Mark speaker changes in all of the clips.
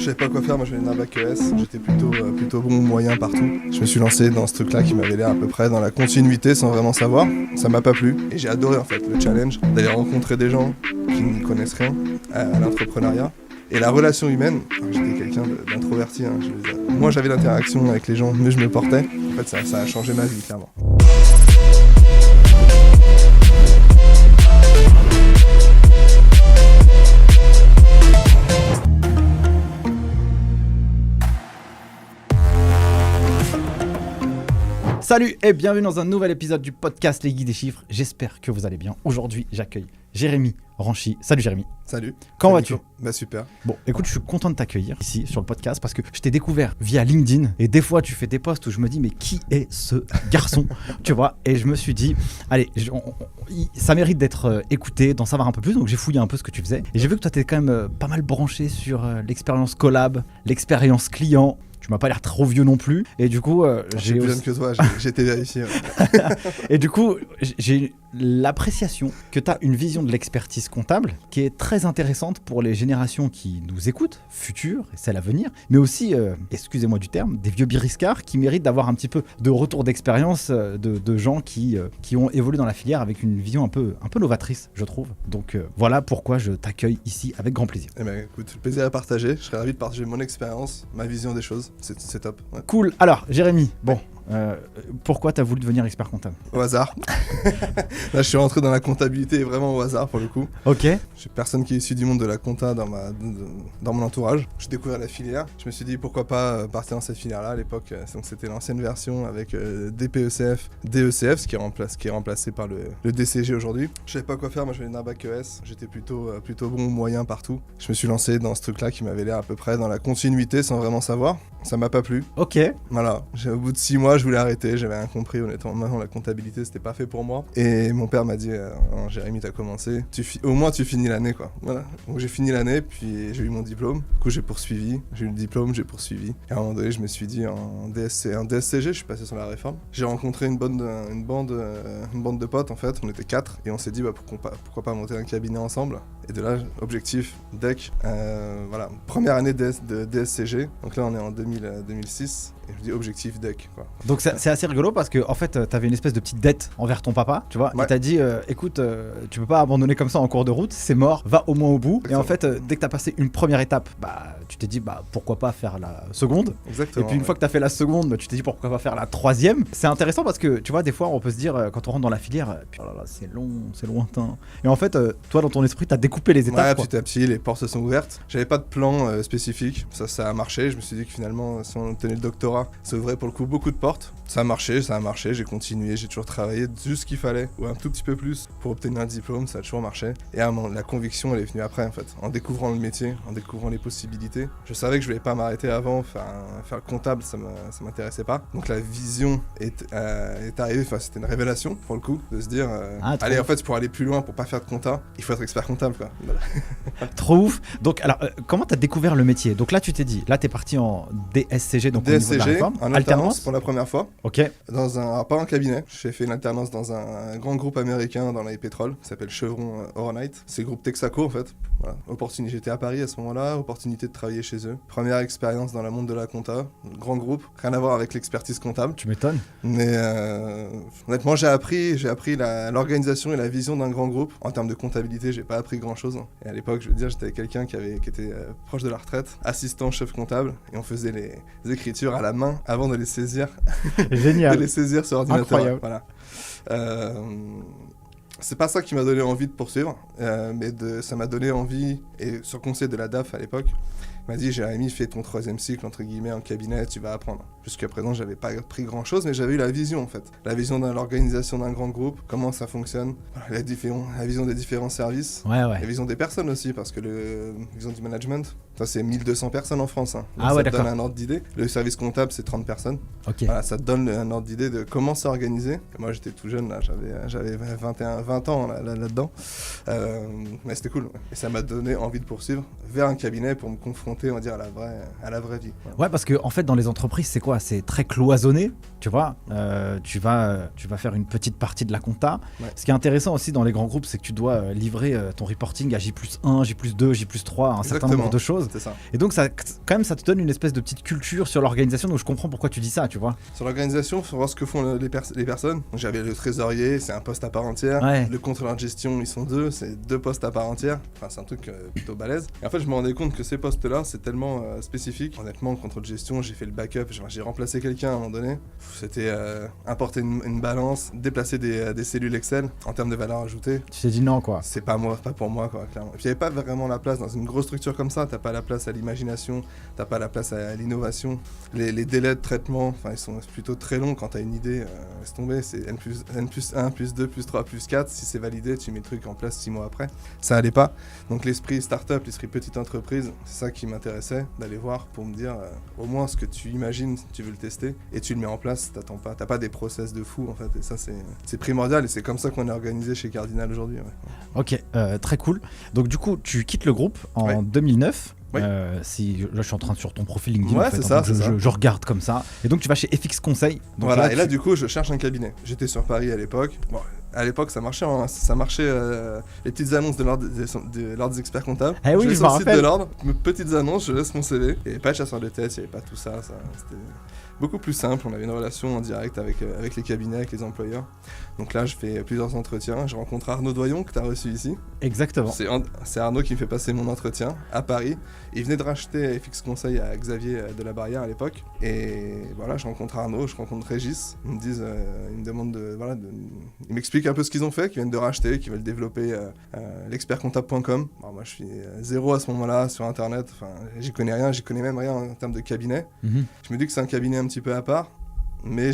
Speaker 1: Je savais pas quoi faire, moi je venais d'un bac ES, j'étais plutôt bon ou moyen partout. Je me suis lancé dans ce truc-là qui m'avait l'air à peu près dans la continuité sans vraiment savoir. Ça m'a pas plu et j'ai adoré en fait le challenge d'aller rencontrer des gens qui n'y connaissent rien à l'entrepreneuriat. Et la relation humaine, j'étais quelqu'un d'introverti, moi j'avais l'interaction avec les gens, mieux je me portais. En fait ça a changé ma vie clairement.
Speaker 2: Salut et bienvenue dans un nouvel épisode du podcast Les Guides des Chiffres. J'espère que vous allez bien. Aujourd'hui, j'accueille Jérémy Ranchy. Salut Jérémy.
Speaker 1: Salut.
Speaker 2: Comment vas-tu ?
Speaker 1: Bah super.
Speaker 2: Bon, écoute, je suis content de t'accueillir ici sur le podcast parce que je t'ai découvert via LinkedIn et des fois tu fais des posts où je me dis mais qui est ce garçon ? Tu vois ? Et je me suis dit, allez, ça mérite d'être écouté, d'en savoir un peu plus. Donc j'ai fouillé un peu ce que tu faisais et j'ai vu que toi t'es quand même pas mal branché sur l'expérience collab, l'expérience client. Tu m'as pas l'air trop vieux non plus. Et du coup,
Speaker 1: j'ai plus jeune que toi, j'ai été vérifié.
Speaker 2: Ouais. Et du coup, j'ai l'appréciation que tu as une vision de l'expertise comptable qui est très intéressante pour les générations qui nous écoutent, futures et celles à venir, mais aussi, excusez-moi du terme, des vieux biriscards qui méritent d'avoir un petit peu de retour d'expérience de gens qui ont évolué dans la filière avec une vision un peu novatrice, je trouve. Donc voilà pourquoi je t'accueille ici avec grand plaisir.
Speaker 1: Eh ben écoute, le plaisir à partager. Je serais ravi de partager mon expérience, ma vision des choses. C'est top. Ouais.
Speaker 2: Cool. Alors, Jérémy, bon, pourquoi tu as voulu devenir expert comptable ?
Speaker 1: Au hasard. Là, je suis rentré dans la comptabilité vraiment au hasard pour le coup.
Speaker 2: Ok.
Speaker 1: Je suis personne qui est issue du monde de la compta dans mon entourage. J'ai découvert la filière. Je me suis dit pourquoi pas partir dans cette filière-là. À l'époque, donc c'était l'ancienne version avec DPECF, DECF, ce qui est remplacé par le DCG aujourd'hui. Je savais pas quoi faire. Moi, je venais d'un bac ES. J'étais plutôt bon ou moyen partout. Je me suis lancé dans ce truc-là qui m'avait l'air à peu près dans la continuité sans vraiment savoir. Ça m'a pas plu.
Speaker 2: Ok.
Speaker 1: Voilà. Au bout de 6 mois, je voulais arrêter. J'avais rien compris. Honnêtement, maintenant, la comptabilité, c'était pas fait pour moi. Et mon père m'a dit Jérémy, t'as commencé. Au moins, tu finis l'année, quoi. Voilà. Donc, j'ai fini l'année, puis j'ai eu mon diplôme. Du coup, j'ai poursuivi. J'ai eu le diplôme, j'ai poursuivi. Et à un moment donné, je me suis dit, en DSCG, je suis passé sur la réforme. J'ai rencontré une bande de potes, en fait. On était 4. Et on s'est dit, pourquoi pas monter un cabinet ensemble. Et de là, objectif, DEC. Voilà. Première année de DSCG. Donc là, on est en 2006. Et je dis objectif DEC, quoi.
Speaker 2: Donc c'est assez rigolo parce que en fait t'avais une espèce de petite dette envers ton papa, tu vois. Ouais. Et t'as dit écoute, tu peux pas abandonner comme ça en cours de route, c'est mort, va au moins au bout. Exactement. Et en fait dès que t'as passé une première étape, tu t'es dit pourquoi pas faire la seconde.
Speaker 1: Exactement.
Speaker 2: Et puis une fois que t'as fait la seconde, tu t'es dit pourquoi pas faire la troisième. C'est intéressant parce que tu vois des fois on peut se dire quand on rentre dans la filière, puis oh là là c'est long, c'est lointain. Et en fait toi dans ton esprit t'as découpé les étapes.
Speaker 1: Ouais, petit à petit les portes se sont ouvertes. J'avais pas de plan spécifique, ça a marché. Je me suis dit que finalement si on obtenait le doctorat, ça ouvrait pour le coup beaucoup de portes. Ça a marché, j'ai continué, j'ai toujours travaillé juste ce qu'il fallait, ou un tout petit peu plus, pour obtenir un diplôme, ça a toujours marché. Et la conviction, elle est venue après, en fait, en découvrant le métier, en découvrant les possibilités. Je savais que je voulais pas m'arrêter avant, faire le comptable, ça m'intéressait pas. Donc la vision est arrivée, c'était une révélation, pour le coup, de se dire, allez, en fait, pour aller plus loin, pour pas faire de compta, il faut être expert comptable, quoi. Voilà.
Speaker 2: Trop ouf. Donc, alors, comment t'as découvert le métier ? Donc là, tu t'es dit, là, t'es parti en DSCG, donc
Speaker 1: DSCG,
Speaker 2: au niveau de la réforme,
Speaker 1: en alternance pour la première fois.
Speaker 2: Ok.
Speaker 1: Pas un cabinet. J'ai fait une alternance dans un grand groupe américain dans les pétroles, qui s'appelle Chevron Overnight. C'est le groupe Texaco en fait. Voilà. J'étais à Paris à ce moment-là, opportunité de travailler chez eux. Première expérience dans le monde de la compta, grand groupe, rien à voir avec l'expertise comptable.
Speaker 2: Tu m'étonnes.
Speaker 1: Mais honnêtement, j'ai appris l'organisation et la vision d'un grand groupe. En termes de comptabilité, j'ai pas appris grand-chose. Et à l'époque, je veux dire, j'étais quelqu'un qui était proche de la retraite, assistant chef comptable, et on faisait les écritures à la main avant de les saisir.
Speaker 2: Génial.
Speaker 1: De les saisir sur ordinateur.
Speaker 2: Incroyable.
Speaker 1: Voilà. C'est pas ça qui m'a donné envie de poursuivre, mais ça m'a donné envie, et sur conseil de la DAF à l'époque, il m'a dit Jérémy, fais ton 3e cycle entre guillemets en cabinet, tu vas apprendre. Jusqu'à présent, j'avais pas appris grand chose, mais j'avais eu la vision en fait. La vision de l'organisation d'un grand groupe, comment ça fonctionne, la vision des différents services, la vision des personnes aussi, parce que la vision du management, ça c'est 1200 personnes en France. Hein. Donc ça te donne un ordre d'idée. Le service comptable, c'est 30 personnes.
Speaker 2: Okay.
Speaker 1: Voilà, ça te donne un ordre d'idée de comment c'est organisé. Et moi, j'étais tout jeune, là, j'avais 20 20 ans là-dedans. Mais c'était cool. Et ça m'a donné envie de poursuivre vers un cabinet pour me confronter, on va dire, à la vraie vie.
Speaker 2: Ouais, parce que en fait, dans les entreprises, c'est quoi? C'est très cloisonné, tu vois. Tu vas faire une petite partie de la compta. Ouais. Ce qui est intéressant aussi dans les grands groupes, c'est que tu dois livrer ton reporting à J+1, J+2, J+3, un certain nombre de choses.
Speaker 1: C'est ça.
Speaker 2: Et donc, ça te donne une espèce de petite culture sur l'organisation. Donc, je comprends pourquoi tu dis ça, tu vois.
Speaker 1: Sur l'organisation, il faut voir ce que font les personnes. Donc, j'avais le trésorier, c'est un poste à part entière. Ouais. Le contrôleur de gestion, ils sont 2, c'est 2 postes à part entière. Enfin, c'est un truc plutôt balèze. Et en fait, je me rendais compte que ces postes-là, c'est tellement spécifique. Honnêtement, le contrôle de gestion, j'ai fait le backup, j'ai remplacé quelqu'un à un moment donné. C'était importer une balance, déplacer des cellules Excel en termes de valeur ajoutée.
Speaker 2: Tu t'es dit non, quoi.
Speaker 1: C'est pas pour moi, quoi, clairement. Et puis, il n'y avait pas vraiment la place dans une grosse structure comme ça. T'as pas la place à l'imagination, t'as pas la place à l'innovation. Les délais de traitement, enfin, ils sont plutôt très longs quand t'as une idée. Laisse tomber, c'est N+1, +2, +3, +4. Si c'est validé, tu mets le truc en place 6 mois après. Ça allait pas. Donc l'esprit start-up, l'esprit petite entreprise, c'est ça qui m'intéressait, d'aller voir pour me dire au moins ce que tu imagines, tu veux le tester et tu le mets en place. T'as pas des process de fou en fait. Et ça c'est primordial et c'est comme ça qu'on est organisé chez Cardinal aujourd'hui. Ouais.
Speaker 2: Ok, très cool. Donc du coup, tu quittes le groupe en 2009. Oui. Là, je suis en train sur ton profil LinkedIn.
Speaker 1: Ouais,
Speaker 2: en fait,
Speaker 1: c'est ça,
Speaker 2: je regarde comme ça. Et donc, tu vas chez FX Conseil. Donc
Speaker 1: voilà, et là, du coup, je cherche un cabinet. J'étais sur Paris à l'époque. Bon, à l'époque, ça marchait les petites annonces de l'ordre des experts comptables.
Speaker 2: Eh oui, je me rappelle.
Speaker 1: Site de l'ordre, mes petites annonces, je laisse mon CV. Il n'y avait pas de chasseur de tête, il n'y avait pas tout ça. C'était beaucoup plus simple. On avait une relation en direct avec les cabinets, avec les employeurs. Donc là, je fais plusieurs entretiens. Je rencontre Arnaud Doyon, que tu as reçu ici.
Speaker 2: Exactement.
Speaker 1: C'est Arnaud qui me fait passer mon entretien à Paris. Il venait de racheter FX Conseil à Xavier de la Barrière à l'époque. Et voilà, je rencontre Arnaud, je rencontre Régis. Ils me demandent ils m'expliquent un peu ce qu'ils ont fait, qu'ils viennent de racheter, qu'ils veulent développer l'expertcomptable.com. Alors moi, je suis zéro à ce moment-là sur Internet. Enfin, j'y connais rien, j'y connais même rien en termes de cabinet. Mm-hmm. Je me dis que c'est un cabinet un petit peu à part. Mais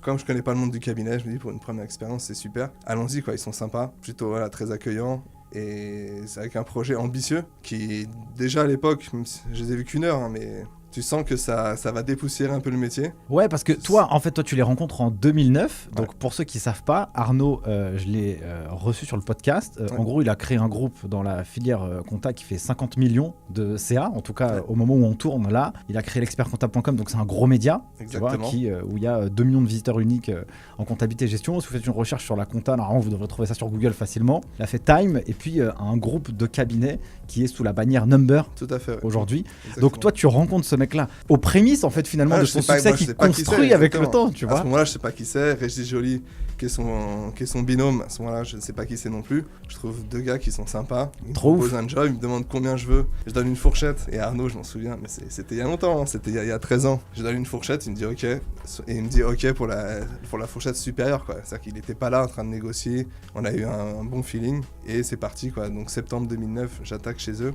Speaker 1: comme je connais pas le monde du cabinet, je me dis pour une première expérience, c'est super. Allons-y, quoi, ils sont sympas, plutôt très accueillants. Et c'est avec un projet ambitieux qui, déjà à l'époque, je les ai vus qu'une heure, hein, mais tu sens que ça va dépoussiérer un peu le métier.
Speaker 2: Ouais, parce que toi, tu les rencontres en 2009. Donc, ouais. Pour ceux qui ne savent pas, Arnaud, je l'ai reçu sur le podcast. Ouais. En gros, il a créé un groupe dans la filière compta qui fait 50 millions de CA. En tout cas, ouais. Au moment où on tourne là, il a créé l'expertcomptable.com. Donc, c'est un gros média, tu vois, où il y a 2 millions de visiteurs uniques en comptabilité et gestion. Si vous faites une recherche sur la compta, normalement, vous devrez trouver ça sur Google facilement. Il a fait Time et puis un groupe de cabinets qui est sous la bannière Number.
Speaker 1: Tout à fait, ouais.
Speaker 2: Aujourd'hui. Donc, toi, tu rencontres ce mec-là aux prémices en fait finalement de son succès qu'il construit avec le temps, tu vois.
Speaker 1: À ce moment-là, je sais pas qui c'est. Régis Joly, qui est son binôme. À ce moment-là, je ne sais pas qui c'est non plus. Je trouve 2 gars qui sont sympas. Ils me proposent un job, ils me demandent combien je veux. Je donne une fourchette. Et Arnaud, je m'en souviens, mais c'était il y a longtemps, hein. C'était il y a 13 ans. Je donne une fourchette, il me dit OK. Et il me dit OK pour la fourchette supérieure, quoi. C'est-à-dire qu'il n'était pas là en train de négocier. On a eu un bon feeling et c'est parti, quoi. Donc septembre 2009, j'attaque chez eux.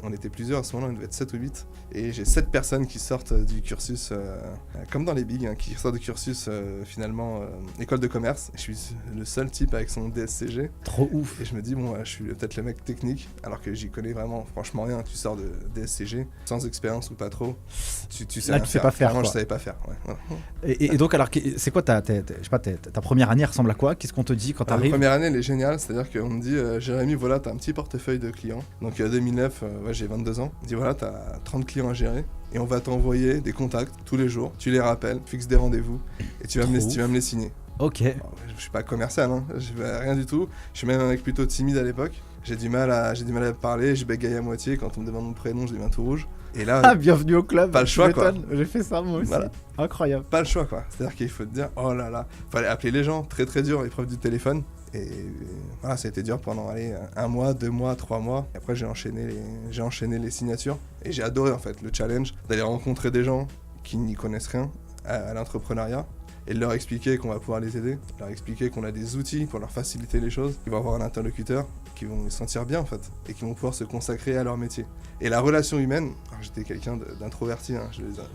Speaker 1: On était plusieurs à ce moment-là, on devait être 7 ou 8. Et j'ai 7 personnes qui sortent du cursus, comme dans les bigs, hein, qui sortent du cursus finalement école de commerce. Je suis le seul type avec son DSCG.
Speaker 2: Trop ouf.
Speaker 1: Et je me dis, bon, je suis peut-être le mec technique, alors que j'y connais vraiment franchement rien. Tu sors de DSCG, sans expérience ou pas trop. Tu sais
Speaker 2: là, tu sais pas faire.
Speaker 1: Moi, je savais pas faire. Ouais.
Speaker 2: Et donc, alors, c'est quoi ta première année ressemble à quoi? Qu'est-ce qu'on te dit quand t'arrives?
Speaker 1: La première année, elle est géniale. C'est-à-dire qu'on me dit, Jérémy, voilà, t'as un petit portefeuille de clients. Donc, 2009, j'ai 22 ans. On me dit, voilà, t'as 30 clients à gérer. Et on va t'envoyer des contacts tous les jours. Tu les rappelles, fixes des rendez-vous et tu vas me les signer.
Speaker 2: Ok.
Speaker 1: Alors, je suis pas commercial, hein. Je fais rien du tout. Je suis même un mec plutôt timide à l'époque. J'ai du mal à parler, je bégaye à moitié. Quand on me demande mon prénom, je deviens tout rouge. Et là,
Speaker 2: bienvenue au club.
Speaker 1: Pas le choix, quoi.
Speaker 2: J'ai fait ça moi aussi. Voilà. Incroyable.
Speaker 1: Pas le choix, quoi. C'est-à-dire qu'il faut te dire, oh là là, fallait appeler les gens, très très dur, l'épreuve du téléphone. Et voilà, ça a été dur pendant 1 mois, 2 mois, 3 mois. Et après, j'ai enchaîné les signatures. Et j'ai adoré en fait le challenge d'aller rencontrer des gens qui n'y connaissent rien à l'entrepreneuriat et de leur expliquer qu'on va pouvoir les aider, leur expliquer qu'on a des outils pour leur faciliter les choses, qu'ils vont avoir un interlocuteur, qui vont se sentir bien en fait, et qui vont pouvoir se consacrer à leur métier. Et la relation humaine, j'étais quelqu'un d'introverti, hein,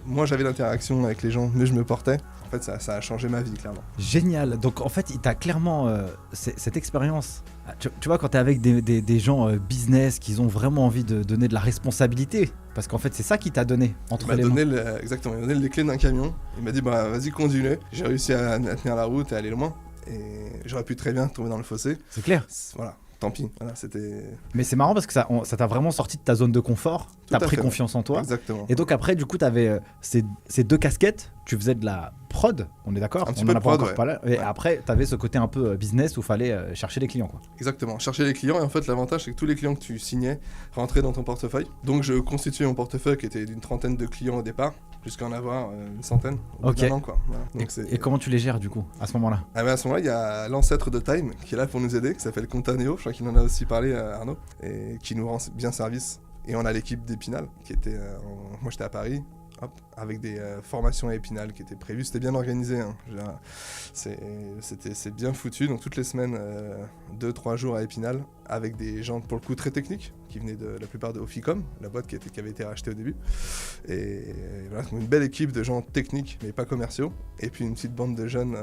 Speaker 1: moi j'avais l'interaction avec les gens, mais je me portais. En fait, ça a changé ma vie, clairement.
Speaker 2: Génial. Donc, en fait, il t'a clairement... cette expérience... Tu vois, quand t'es avec des gens business qui ont vraiment envie de donner de la responsabilité, parce qu'en fait, c'est ça qui t'a donné entre les mains.
Speaker 1: Exactement. Il m'a donné les clés d'un camion. Il m'a dit, vas-y, conduis-le. J'ai réussi à tenir la route et aller loin. Et j'aurais pu très bien tomber dans le fossé.
Speaker 2: C'est clair.
Speaker 1: Voilà, tant pis. Voilà, c'était...
Speaker 2: Mais c'est marrant parce que ça t'a vraiment sorti de ta zone de confort. T'as pris confiance en toi.
Speaker 1: Exactement.
Speaker 2: Et donc après, du coup, t'avais ces 2 casquettes. Tu faisais de la prod, on est d'accord?
Speaker 1: Un petit
Speaker 2: On
Speaker 1: peu
Speaker 2: en a
Speaker 1: de
Speaker 2: pas
Speaker 1: prod,
Speaker 2: encore
Speaker 1: ouais.
Speaker 2: parlé. Et
Speaker 1: Ouais.
Speaker 2: après, t'avais ce côté un peu business où il fallait chercher les clients, quoi.
Speaker 1: Exactement, chercher les clients et en fait l'avantage c'est que tous les clients que tu signais rentraient dans ton portefeuille. Donc je constituais mon portefeuille qui était d'une trentaine de clients au départ, jusqu'à en avoir une centaine au bout d'un an quoi. Voilà. Donc,
Speaker 2: Et comment tu les gères du coup à ce moment-là?
Speaker 1: Ah ben à ce moment-là il y a l'ancêtre de Time qui est là pour nous aider, qui s'appelle Contaneo, je crois qu'il en a aussi parlé Arnaud, et qui nous rend bien service. Et on a l'équipe d'Épinal qui était, moi j'étais à Paris. Hop, avec des formations à Épinal qui étaient prévues, c'était bien organisé, hein. C'est bien foutu, donc toutes les semaines, 2-3 jours à Épinal, avec des gens pour le coup très techniques, qui venaient de la plupart de Oficom, la boîte qui avait été rachetée au début, et voilà, une belle équipe de gens techniques mais pas commerciaux, et puis une petite bande de jeunes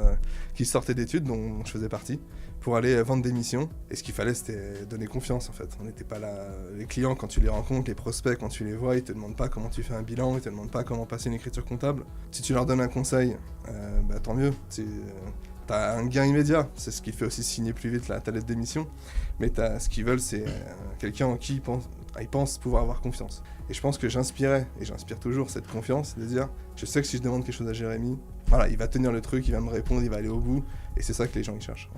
Speaker 1: qui sortaient d'études, dont je faisais partie, pour aller vendre des missions, et ce qu'il fallait c'était donner confiance en fait. On n'était pas là, les clients quand tu les rencontres, les prospects quand tu les vois, ils te demandent pas comment tu fais un bilan, ils te demandent pas comment passer une écriture comptable. Si tu leur donnes un conseil, tant mieux, t'as un gain immédiat, c'est ce qui fait aussi signer plus vite ta lettre d'émission, mais ce qu'ils veulent c'est quelqu'un en qui ils pensent pouvoir avoir confiance. Et je pense que j'inspirais, et j'inspire toujours cette confiance, de dire, je sais que si je demande quelque chose à Jérémy, voilà, il va tenir le truc, il va me répondre, il va aller au bout, et c'est ça que les gens ils cherchent.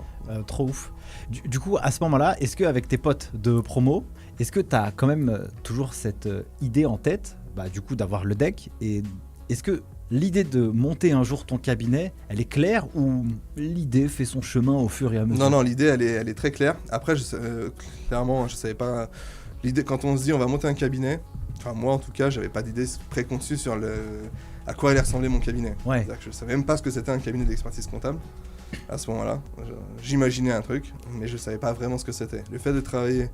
Speaker 2: Trop ouf. Du coup, à ce moment-là, est-ce qu'avec tes potes de promo, est-ce que tu as quand même toujours cette idée en tête, du coup, d'avoir le deck, et est-ce que l'idée de monter un jour ton cabinet, elle est claire ou l'idée fait son chemin au fur et à mesure?
Speaker 1: Non, l'idée elle est très claire. Après, clairement, je savais pas. L'idée, quand on se dit on va monter un cabinet, enfin moi en tout cas, j'avais pas d'idée préconçue sur à quoi allait ressembler mon cabinet.
Speaker 2: Ouais.
Speaker 1: C'est-à-dire que je savais même pas ce que c'était un cabinet d'expertise comptable. À ce moment-là, j'imaginais un truc, mais je savais pas vraiment ce que c'était. Le fait de travailler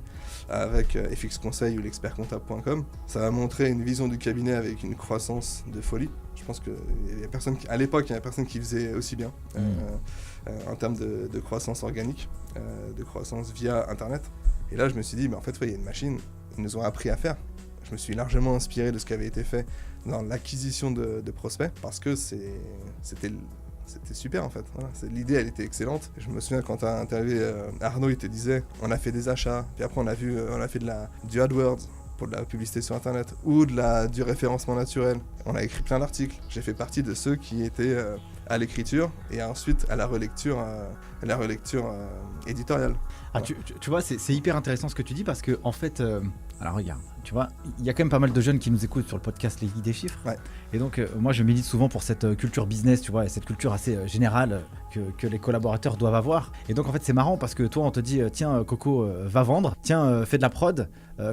Speaker 1: avec FX Conseil ou l'expertcomptable.com, ça m'a montré une vision du cabinet avec une croissance de folie. Je pense qu'à l'époque, il y avait personne qui faisait aussi bien en termes de croissance organique, de croissance via Internet. Et là, je me suis dit, en fait, il y a une machine, ils nous ont appris à faire. Je me suis largement inspiré de ce qui avait été fait dans l'acquisition de prospects, parce que c'était super en fait. Voilà. L'idée elle était excellente. Je me souviens quand tu as interviewé Arnaud, il te disait on a fait des achats, puis après on a fait du AdWords pour de la publicité sur internet ou du référencement naturel. On a écrit plein d'articles. J'ai fait partie de ceux qui étaient à l'écriture et ensuite à la relecture éditoriale.
Speaker 2: Ah, tu vois, c'est hyper intéressant ce que tu dis parce que en fait, alors regarde, tu vois, il y a quand même pas mal de jeunes qui nous écoutent sur le podcast Les Guides des Chiffres.
Speaker 1: Ouais.
Speaker 2: Et donc, moi, je milite souvent pour cette culture business, tu vois, et cette culture assez générale que les collaborateurs doivent avoir. Et donc, en fait, c'est marrant parce que toi, on te dit, tiens, Coco, va vendre, tiens, fais de la prod,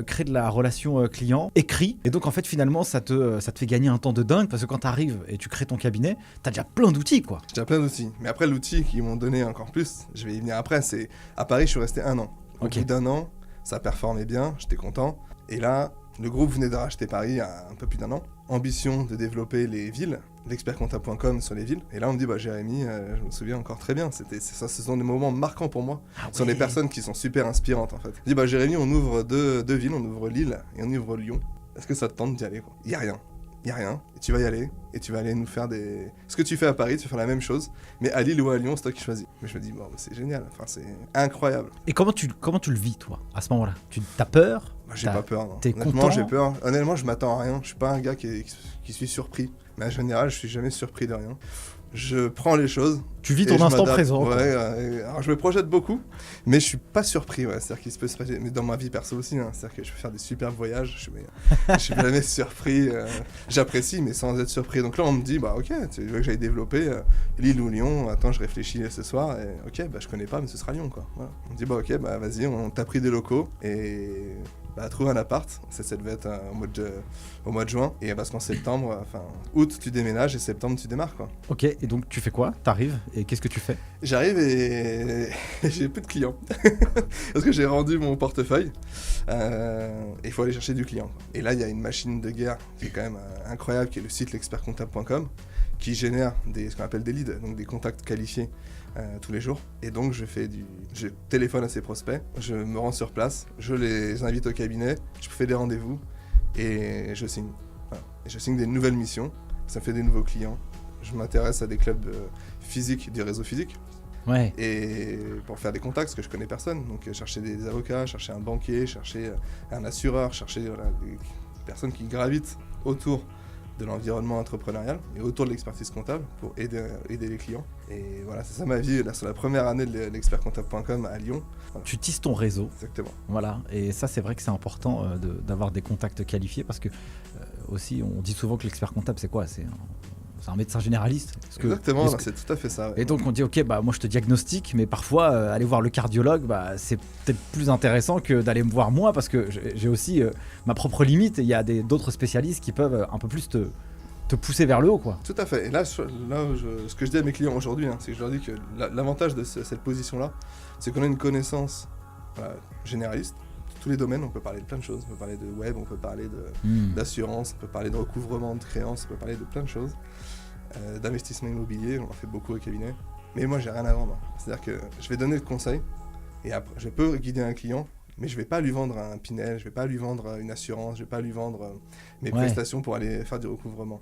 Speaker 2: crée de la relation client, écris. Et donc, en fait, finalement, ça te fait gagner un temps de dingue parce que quand tu arrives et tu crées ton cabinet, tu as déjà plein d'outils, quoi.
Speaker 1: J'ai déjà plein d'outils. Mais après, l'outil qu'ils m'ont donné encore plus, je vais y venir après, c'est à Paris, je suis resté 1 an. Au bout d'1 an, ça performait bien, j'étais content. Et là, le groupe venait de racheter Paris il y a un peu plus d'1 an. Ambition de développer les villes, l'expertcomptable.com sur les villes. Et là, on me dit, Jérémy, je me souviens encore très bien, ce sont des moments marquants pour moi. Ce sont des personnes qui sont super inspirantes en fait. On dit, Jérémy, on ouvre deux villes, on ouvre Lille et on ouvre Lyon. Est-ce que ça te tente d'y aller quoi? Il y a rien. Et tu vas y aller, et tu vas aller nous faire ce que tu fais à Paris, tu vas faire la même chose, mais à Lille ou à Lyon, c'est toi qui choisis. Mais je me dis, c'est génial, enfin, c'est incroyable.
Speaker 2: Et comment tu le vis, toi, à ce moment-là? T'as peur?
Speaker 1: J'ai pas peur, non.
Speaker 2: T'es
Speaker 1: Honnêtement,
Speaker 2: content?
Speaker 1: j'ai peur. Honnêtement, je m'attends à rien. Je suis pas un gars qui suis surpris. Mais en général, je suis jamais surpris de rien. Je prends les choses.
Speaker 2: Tu vis ton instant présent.
Speaker 1: Ouais, alors je me projette beaucoup, mais je suis pas surpris. Ouais. C'est-à-dire qu'il se peut se passer, mais dans ma vie perso aussi. Hein. C'est-à-dire que je peux faire des super voyages. Je suis jamais surpris. J'apprécie, mais sans être surpris. Donc là, on me dit, ok, tu veux que j'aille développer Lille ou Lyon. Attends, je réfléchis ce soir. Et, ok, je connais pas, mais ce sera Lyon, quoi. Voilà. On me dit, ok, vas-y, on t'a pris des locaux et trouve un appart. Ça devait être au mois de juin. Et parce qu'en septembre, août, tu déménages et septembre, tu démarres, quoi.
Speaker 2: Ok, et donc tu fais quoi? T'arrives et qu'est-ce que tu fais?
Speaker 1: J'arrive et j'ai plus de clients. Parce que j'ai rendu mon portefeuille. Et il faut aller chercher du client. Et là, il y a une machine de guerre qui est quand même incroyable, qui est le site l'expertcomptable.com, qui génère ce qu'on appelle des leads, donc des contacts qualifiés tous les jours. Et donc, je téléphone à ces prospects, je me rends sur place, je les invite au cabinet, je fais des rendez-vous et je signe. Voilà. Et je signe des nouvelles missions, ça fait des nouveaux clients. Je m'intéresse à des clubs physiques, du réseau physique.
Speaker 2: Ouais.
Speaker 1: Et pour faire des contacts, parce que je connais personne. Donc chercher des avocats, chercher un banquier, chercher un assureur, chercher des personnes qui gravitent autour de l'environnement entrepreneurial et autour de l'expertise comptable pour aider les clients. Et voilà, c'est ça ma vie là, sur la première année de l'expertcomptable.com à Lyon. Voilà.
Speaker 2: Tu tisses ton réseau.
Speaker 1: Exactement.
Speaker 2: Voilà, et ça c'est vrai que c'est important d'avoir des contacts qualifiés parce que aussi on dit souvent que l'expert comptable c'est quoi? C'est un médecin généraliste.
Speaker 1: Exactement, c'est tout à fait ça. Ouais.
Speaker 2: Et donc on dit ok, bah moi je te diagnostique, mais parfois aller voir le cardiologue, bah, c'est peut-être plus intéressant que d'aller me voir moi parce que j'ai aussi ma propre limite et il y a d'autres spécialistes qui peuvent un peu plus te pousser vers le haut, quoi.
Speaker 1: Tout à fait. Et là ce que je dis à mes clients aujourd'hui, c'est que je leur dis que l'avantage de cette position-là, c'est qu'on a une connaissance généraliste. Tous les domaines, on peut parler de plein de choses. On peut parler de web, on peut parler d'assurance, on peut parler de recouvrement, de créance, on peut parler de plein de choses. D'investissement immobilier, on en fait beaucoup au cabinet. Mais moi, j'ai rien à vendre. C'est-à-dire que je vais donner le conseil et après, je peux guider un client, mais je vais pas lui vendre un Pinel, je vais pas lui vendre une assurance, je vais pas lui vendre mes prestations pour aller faire du recouvrement.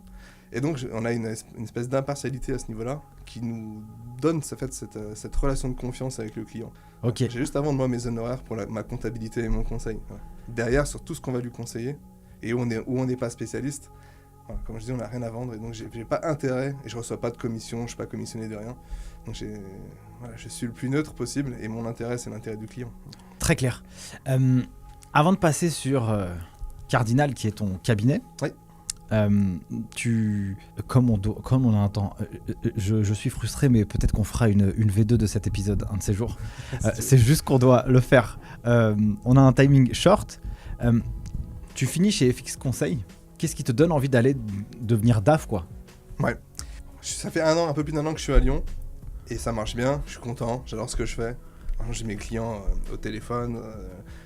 Speaker 1: Et donc, on a une espèce d'impartialité à ce niveau-là qui nous donne cette relation de confiance avec le client.
Speaker 2: Okay.
Speaker 1: J'ai juste à vendre moi mes honoraires pour ma comptabilité et mon conseil. Voilà. Derrière, sur tout ce qu'on va lui conseiller et où on n'est pas spécialiste, voilà, comme je dis, on n'a rien à vendre et donc j'ai pas intérêt et je reçois pas de commission, je ne suis pas commissionné de rien. Donc je suis le plus neutre possible et mon intérêt, c'est l'intérêt du client.
Speaker 2: Très clair. Avant de passer sur Cardinal, qui est ton cabinet,
Speaker 1: oui.
Speaker 2: Comme on a un temps, je suis frustré, mais peut-être qu'on fera une V2 de cet épisode un de ces jours. C'est juste qu'on doit le faire. On a un timing short. Tu finis chez FX Conseil. Qu'est-ce qui te donne envie d'aller devenir DAF, quoi?
Speaker 1: Ouais. Ça fait un peu plus d'un an que je suis à Lyon et ça marche bien. Je suis content. J'adore ce que je fais. J'ai mes clients au téléphone.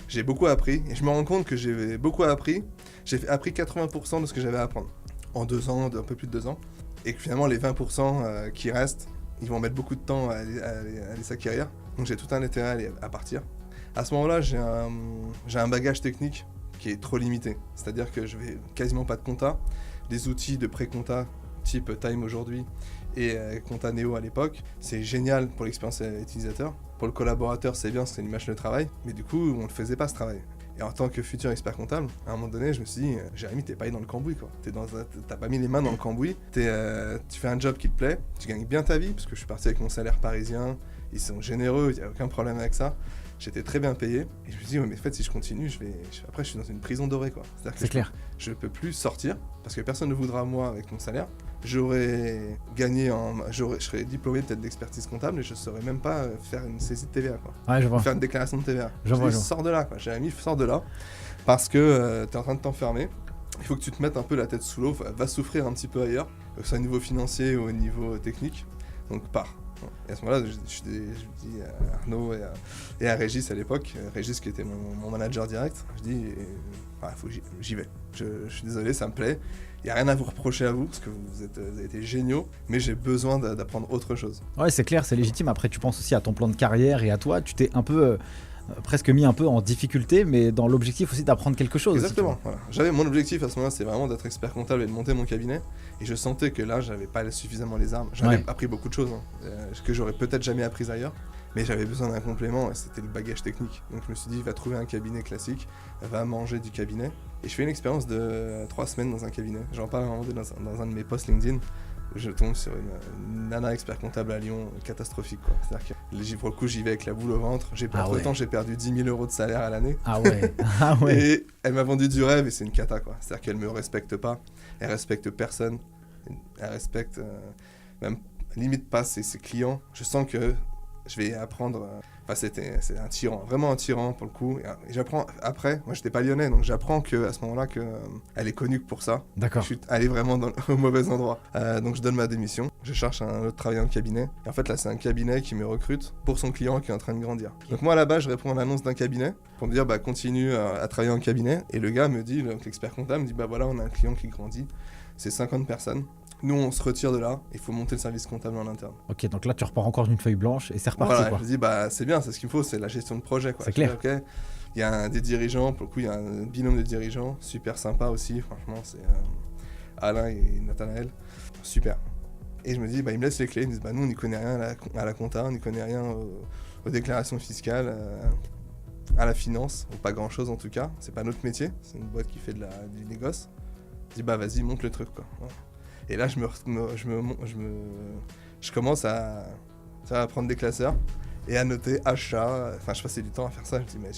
Speaker 1: J'ai beaucoup appris et je me rends compte que j'ai beaucoup appris. J'ai appris 80% de ce que j'avais à apprendre en 2 ans, un peu plus de 2 ans. Et que finalement, les 20% qui restent, ils vont mettre beaucoup de temps à les s'acquérir. Donc j'ai tout un intérêt à partir. À ce moment-là, j'ai un bagage technique qui est trop limité. C'est-à-dire que je vais quasiment pas de compta. Des outils de pré-compta type Time aujourd'hui et Compta Neo à l'époque, c'est génial pour l'expérience utilisateur. Pour le collaborateur, c'est bien, c'est une machine de travail. Mais du coup, on ne faisait pas ce travail. Et en tant que futur expert comptable, à un moment donné, je me suis dit, Jérémy, t'es pas dans le cambouis, quoi. T'as pas mis les mains dans le cambouis. Tu fais un job qui te plaît, tu gagnes bien ta vie, parce que je suis parti avec mon salaire parisien. Ils sont généreux, il n'y a aucun problème avec ça. J'étais très bien payé. Et je me suis dit, mais en fait, si je continue, après, je suis dans une prison dorée, quoi.
Speaker 2: C'est clair.
Speaker 1: Je ne peux plus sortir, parce que personne ne voudra moi avec mon salaire. J'aurais gagné je serais diplômé peut-être d'expertise comptable et je ne saurais même pas faire une saisie de TVA, quoi.
Speaker 2: Ouais, je vois.
Speaker 1: Faire une déclaration de TVA. Sors de là, quoi. Jérémy, sors de là, parce que tu es en train de t'enfermer. Il faut que tu te mettes un peu la tête sous l'eau, va souffrir un petit peu ailleurs, que ce soit au niveau financier ou au niveau technique. Donc pars. Et à ce moment-là, je dis à Arnaud et à Régis à l'époque, Régis qui était mon manager direct, je dis, faut que j'y vais. Je suis désolé, ça me plaît. Il n'y a rien à vous reprocher à vous, parce que vous avez été géniaux, mais j'ai besoin d'apprendre autre chose.
Speaker 2: Ouais, c'est clair, c'est légitime. Après, tu penses aussi à ton plan de carrière et à toi. Tu t'es un peu, presque mis un peu en difficulté, mais dans l'objectif aussi d'apprendre quelque chose.
Speaker 1: Exactement. Voilà. Mon objectif à ce moment-là, c'est vraiment d'être expert comptable et de monter mon cabinet. Et je sentais que là, j'avais pas suffisamment les armes. J'avais appris beaucoup de choses, que j'aurais peut-être jamais appris ailleurs. Mais j'avais besoin d'un complément et c'était le bagage technique. Donc je me suis dit, va trouver un cabinet classique, va manger du cabinet. Et je fais une expérience de 3 semaines dans un cabinet. J'en parle à un moment donné dans un de mes posts LinkedIn. Je tombe sur une nana expert comptable à Lyon, catastrophique, quoi. C'est-à-dire que pour le coup, j'y vais avec la boule au ventre. Entre-temps, j'ai perdu 10 000 € de salaire à l'année.
Speaker 2: Ah ouais.
Speaker 1: Et elle m'a vendu du rêve et c'est une cata, quoi. C'est-à-dire qu'elle me respecte pas, elle respecte personne, elle respecte même limite pas ses clients. Je sens que je vais apprendre. C'est un tyran, vraiment un tyran pour le coup. Et j'apprends après, moi j'étais pas lyonnais, donc j'apprends qu'à ce moment-là, elle est connue que pour ça.
Speaker 2: D'accord.
Speaker 1: Je suis allé vraiment au mauvais endroit. Donc je donne ma démission, je cherche un autre travail en cabinet. Et en fait là, c'est un cabinet qui me recrute pour son client qui est en train de grandir. Donc moi là-bas, je réponds à l'annonce d'un cabinet pour me dire continue à travailler en cabinet. Et le gars me dit, l'expert comptable me dit voilà, on a un client qui grandit, c'est 50 personnes. Nous, on se retire de là, il faut monter le service comptable en interne.
Speaker 2: Ok, donc là, tu repars encore d'une feuille blanche et c'est reparti,
Speaker 1: voilà,
Speaker 2: quoi.
Speaker 1: Je me dis, c'est bien, c'est ce qu'il me faut, c'est la gestion de projet, quoi.
Speaker 2: C'est clair.
Speaker 1: Dis, okay. Il y a des dirigeants, pour le coup, il y a un binôme de dirigeants, super sympa aussi, franchement, c'est Alain et Nathanaël. Super. Et je me dis, bah, ils me laissent les clés. Ils me disent, bah, nous, on n'y connaît rien à la compta, on n'y connaît rien aux déclarations fiscales, à la finance, ou pas grand-chose en tout cas. C'est pas notre métier, c'est une boîte qui fait du négoce. Je dis, bah, vas-y, monte le truc, quoi. Voilà. Et là, je commence à prendre des classeurs et à noter achat. Enfin, je passais du temps à faire ça. Je me dis, mais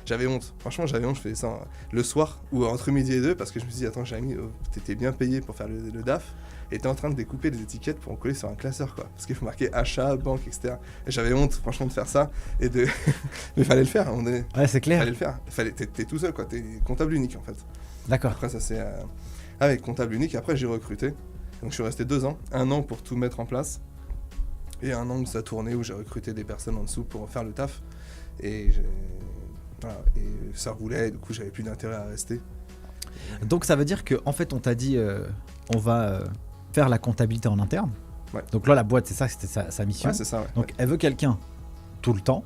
Speaker 1: j'avais honte. Franchement, j'avais honte. Je faisais ça le soir ou entre midi et 2 parce que je me suis dit, attends, Jérémy, t'étais bien payé pour faire le DAF et t'es en train de découper les étiquettes pour en coller sur un classeur, quoi. Parce qu'il faut marquer achat, banque, etc. Et j'avais honte, franchement, de faire ça. Mais il fallait le faire à un moment donné.
Speaker 2: Ouais, c'est clair.
Speaker 1: Il fallait le faire. T'es tout seul, quoi. T'es comptable unique, en fait.
Speaker 2: D'accord.
Speaker 1: Après, ça c'est avec comptable unique. Après, j'ai recruté. Donc, je suis resté 2 ans. 1 an pour tout mettre en place. Et 1 an où ça tournait, où j'ai recruté des personnes en dessous pour faire le taf. Et ça roulait. Et du coup, j'avais plus d'intérêt à rester.
Speaker 2: Donc, ça veut dire qu'en fait, on t'a dit, on va faire la comptabilité en interne.
Speaker 1: Ouais.
Speaker 2: Donc là, la boîte, c'est ça, c'était sa mission.
Speaker 1: Ouais, c'est ça, ouais.
Speaker 2: Donc, elle veut quelqu'un tout le temps.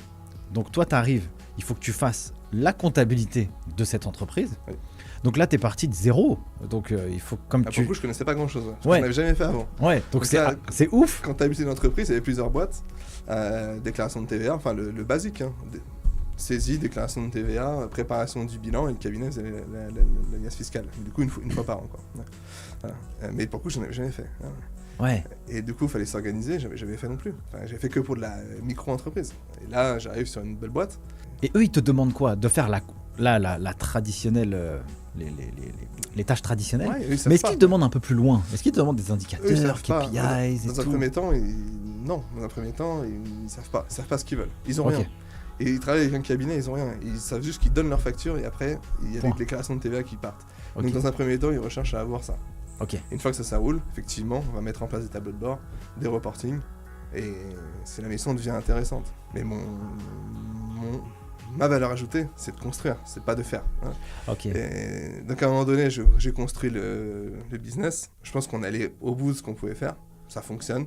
Speaker 2: Donc, toi, tu arrives, il faut que tu fasses la comptabilité de cette entreprise.
Speaker 1: Oui.
Speaker 2: Donc là, tu es parti de zéro. Donc, il faut comme
Speaker 1: Pour le coup, je connaissais pas grand-chose. Je
Speaker 2: Ouais.
Speaker 1: n'avais jamais fait avant.
Speaker 2: Ouais, donc
Speaker 1: ça,
Speaker 2: c'est ouf.
Speaker 1: Comptabilité d'entreprise, il y avait plusieurs boîtes. Déclaration de TVA, enfin le basique. Hein. Saisie, déclaration de TVA, préparation du bilan, et le cabinet faisait la liasse fiscale. Du coup, une fois par an, quoi. Ouais. Voilà. Mais pour le coup, je n'en avais jamais fait. Hein.
Speaker 2: Ouais.
Speaker 1: Et du coup, il fallait s'organiser. J'avais jamais fait non plus. Enfin, j'ai fait que pour de la micro-entreprise. Et là, j'arrive sur une belle boîte.
Speaker 2: Et eux, ils te demandent quoi? De faire la traditionnelle, les tâches traditionnelles.
Speaker 1: Ouais, eux, ils savent
Speaker 2: mais est-ce
Speaker 1: pas.
Speaker 2: qu'ils te demandent un peu plus loin? Est-ce qu'ils te demandent des
Speaker 1: Eux, ils
Speaker 2: indicateurs,
Speaker 1: savent pas.
Speaker 2: KPIs et
Speaker 1: Dans un
Speaker 2: tout?
Speaker 1: premier temps, non. Dans un premier temps, ils savent pas. Ils savent pas ce qu'ils veulent. Ils ont
Speaker 2: Ok.
Speaker 1: rien. Et ils travaillent avec un cabinet, ils ont rien. Ils savent juste qu'ils donnent leur facture et après, il y a
Speaker 2: Point.
Speaker 1: des déclarations de TVA qui partent.
Speaker 2: Ok.
Speaker 1: Donc dans un premier temps, ils recherchent à avoir ça.
Speaker 2: Ok.
Speaker 1: Une fois que ça roule, effectivement, on va mettre en place des tableaux de bord, des reportings, et la mission devient intéressante. Mais ma valeur ajoutée, c'est de construire, c'est pas de faire. Hein.
Speaker 2: Ok.
Speaker 1: Et donc à un moment donné, j'ai construit le business. Je pense qu'on allait au bout de ce qu'on pouvait faire. Ça fonctionne.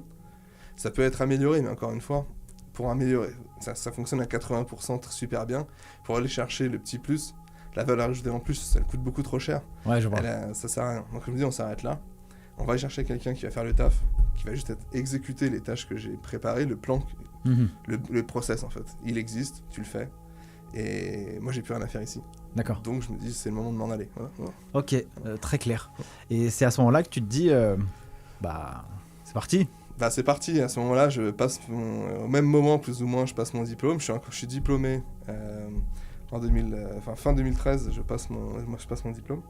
Speaker 1: Ça peut être amélioré, mais encore une fois, pour améliorer, ça fonctionne à 80% super bien. Pour aller chercher le petit plus, la valeur ajoutée en plus, ça coûte beaucoup trop cher.
Speaker 2: Ouais, je vois.
Speaker 1: Ça sert à rien. Donc je me dis, on s'arrête là. On va chercher quelqu'un qui va faire le taf, qui va juste exécuter les tâches que j'ai préparées, le plan,
Speaker 2: Mhm.
Speaker 1: le process en fait. Il existe, tu le fais. Et moi, j'ai plus rien à faire ici.
Speaker 2: D'accord.
Speaker 1: Donc je me dis, c'est le moment de m'en aller. Voilà.
Speaker 2: Ok, très clair. Et c'est à ce moment-là que tu te dis, bah, c'est parti.
Speaker 1: Bah c'est parti, à ce moment-là, je passe au même moment, plus ou moins, je passe mon diplôme. Je suis diplômé fin 2013, je passe mon diplôme.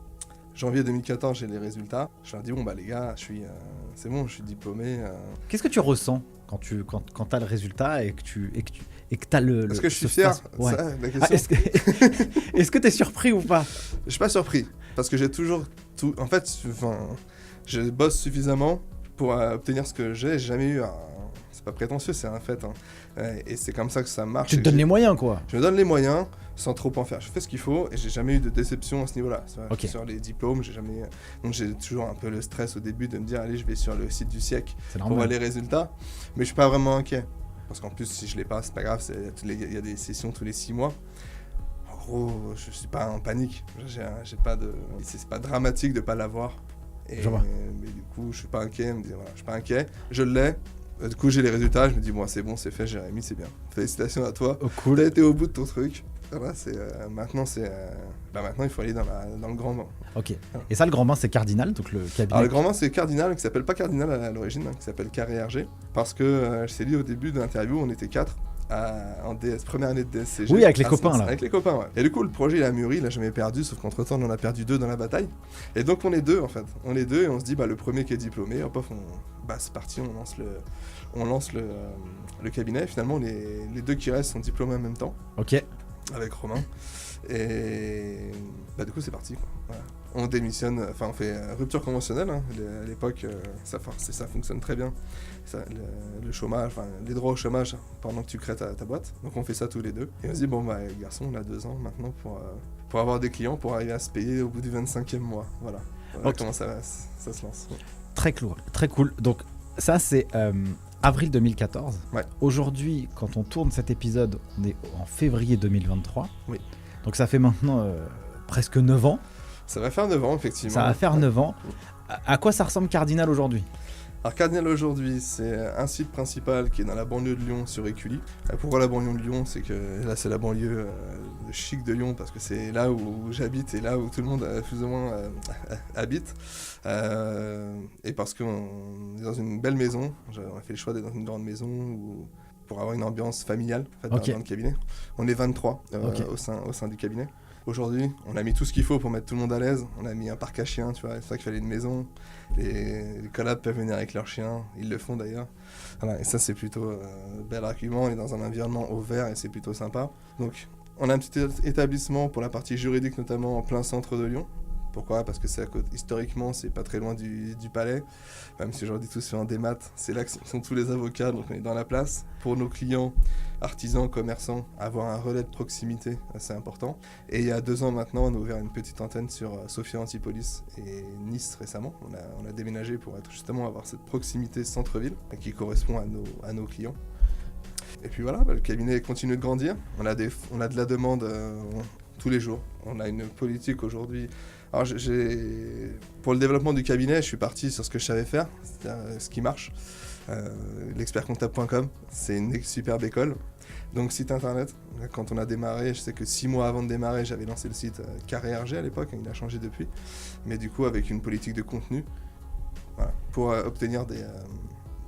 Speaker 1: Janvier 2014, j'ai les résultats. Je leur dis, bon bah les gars, c'est bon, je suis diplômé.
Speaker 2: Qu'est-ce que tu ressens quand t'as le résultat et que t'as le...
Speaker 1: Est-ce que je suis
Speaker 2: ce
Speaker 1: fier?
Speaker 2: face- Ouais.
Speaker 1: Ça, la question.
Speaker 2: Est-ce que t'es surpris ou pas?
Speaker 1: Je suis pas surpris, parce que j'ai toujours tout... En fait, je bosse suffisamment pour obtenir ce que j'ai jamais eu c'est pas prétentieux, c'est un fait. Hein. Et c'est comme ça que ça marche.
Speaker 2: Tu te donnes les moyens, quoi.
Speaker 1: Je me donne les moyens sans trop en faire. Je fais ce qu'il faut et j'ai jamais eu de déception à ce niveau-là.
Speaker 2: Ok.
Speaker 1: Sur les diplômes, donc j'ai toujours un peu le stress au début de me dire allez, je vais sur le site du siècle
Speaker 2: C'est
Speaker 1: pour voir
Speaker 2: normal.
Speaker 1: les résultats. Mais je suis pas vraiment inquiet. Parce qu'en plus, si je l'ai pas, c'est pas grave. Il y a des sessions tous les 6 mois. En gros, je suis pas en panique. J'ai pas de... C'est pas dramatique de pas l'avoir.
Speaker 2: Je vois.
Speaker 1: Mais du coup, je suis pas inquiet. Je suis pas inquiet. Je l'ai. Du coup, j'ai les résultats. Je me dis, bon, c'est bon, c'est fait, Jérémy, c'est bien. Félicitations à toi.
Speaker 2: Oh, cool.
Speaker 1: T'as été au bout de ton truc. Voilà, maintenant, il faut aller dans le grand bain.
Speaker 2: Ok. Et ça, le grand bain, c'est Cardinal, donc le cabinet.
Speaker 1: Alors, le grand bain, c'est Cardinal, qui s'appelle pas Cardinal à l'origine, qui s'appelle Carré RG. Parce que, je t'ai dit au début de l'interview, on était 4 en DS, première année de DSCG.
Speaker 2: Oui, avec les
Speaker 1: à
Speaker 2: copains,
Speaker 1: Sens,
Speaker 2: là.
Speaker 1: Avec les copains, ouais. Et du coup, le projet, il a mûri, il a jamais perdu, sauf qu'entre temps, on en a perdu 2 dans la bataille. Et donc, on est 2, en fait. On est 2 et on se dit, bah, le premier qui est diplômé, hop, c'est parti, on lance le cabinet. Finalement, les 2 qui restent sont diplômés en même temps,
Speaker 2: Ok.
Speaker 1: avec Romain. Et bah, du coup, c'est parti, quoi. Voilà. On démissionne, enfin, on fait rupture conventionnelle. Hein. À l'époque, ça fonctionne très bien. Le chômage, enfin, les droits au chômage pendant que tu crées ta boîte. Donc, on fait ça tous les 2. Et on se dit, bon, bah, garçon, on a 2 ans maintenant pour avoir des clients, pour arriver à se payer au bout du 25e mois. Voilà
Speaker 2: Ok.
Speaker 1: comment ça se lance.
Speaker 2: Très cool. Très cool. Donc, ça, c'est avril 2014.
Speaker 1: Ouais.
Speaker 2: Aujourd'hui, quand on tourne cet épisode, on est en février 2023.
Speaker 1: Oui.
Speaker 2: Donc, ça fait maintenant presque 9 ans.
Speaker 1: Ça va faire 9 ans, effectivement.
Speaker 2: Ça va faire
Speaker 1: Ouais.
Speaker 2: 9 ans. À quoi ça ressemble Cardinal aujourd'hui?
Speaker 1: Alors Cardinal aujourd'hui, c'est un site principal qui est dans la banlieue de Lyon sur Écully. Pourquoi la banlieue de Lyon? C'est que là c'est la banlieue chic de Lyon parce que c'est là où j'habite et là où tout le monde plus ou moins habite. Et parce qu'on est dans une belle maison, on a fait le choix d'être dans une grande maison pour avoir une ambiance familiale en fait, dans le cabinet. On est 23 au sein du cabinet. Aujourd'hui, on a mis tout ce qu'il faut pour mettre tout le monde à l'aise. On a mis un parc à chiens, tu vois, c'est ça qu'il fallait une maison. Les collabs peuvent venir avec leurs chiens, ils le font d'ailleurs. Voilà, et ça, c'est plutôt bel argument. On est dans un environnement ouvert et c'est plutôt sympa. Donc, on a un petit établissement pour la partie juridique, notamment en plein centre de Lyon. Pourquoi? Parce que historiquement, c'est pas très loin du palais. Même si aujourd'hui tout se fait en démat, c'est là que sont tous les avocats, donc on est dans la place. Pour nos clients, artisans, commerçants, avoir un relais de proximité assez important. Et il y a 2 ans maintenant, on a ouvert une petite antenne sur Sophia Antipolis et Nice récemment. On a déménagé pour justement avoir cette proximité centre-ville qui correspond à nos clients. Et puis voilà, le cabinet continue de grandir. On a de la demande tous les jours. On a une politique aujourd'hui. Alors pour le développement du cabinet, je suis parti sur ce que je savais faire, c'est-à-dire ce qui marche. L'expertcomptable.com, c'est une superbe école. Donc site internet, quand on a démarré, je sais que 6 mois avant de démarrer, j'avais lancé le site Carré RG à l'époque, il a changé depuis. Mais du coup avec une politique de contenu, voilà, pour obtenir de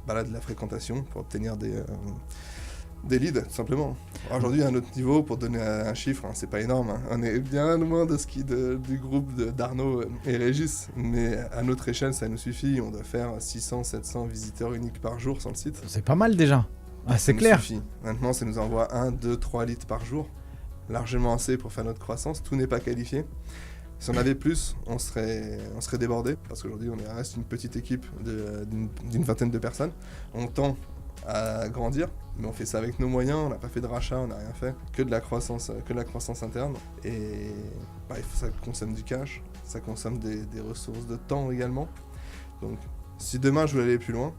Speaker 1: la fréquentation, pour obtenir des leads, tout simplement. Aujourd'hui, à un autre niveau, pour donner un chiffre, c'est pas énorme. On est bien loin du groupe d'Arnaud et Régis, mais à notre échelle, ça nous suffit. On doit faire 600, 700 visiteurs uniques par jour sur le site.
Speaker 2: C'est pas mal déjà. Ah, c'est clair.
Speaker 1: Suffit. Maintenant, ça nous envoie 1, 2, 3 leads par jour. Largement assez pour faire notre croissance. Tout n'est pas qualifié. Si on avait plus, on serait débordé. Parce qu'aujourd'hui, on reste une petite équipe d'une vingtaine de personnes. On tend à grandir, mais on fait ça avec nos moyens, on n'a pas fait de rachat, on n'a rien fait, que de la croissance interne. Et ça consomme du cash, ça consomme des ressources de temps également. Donc si demain je voulais aller plus loin,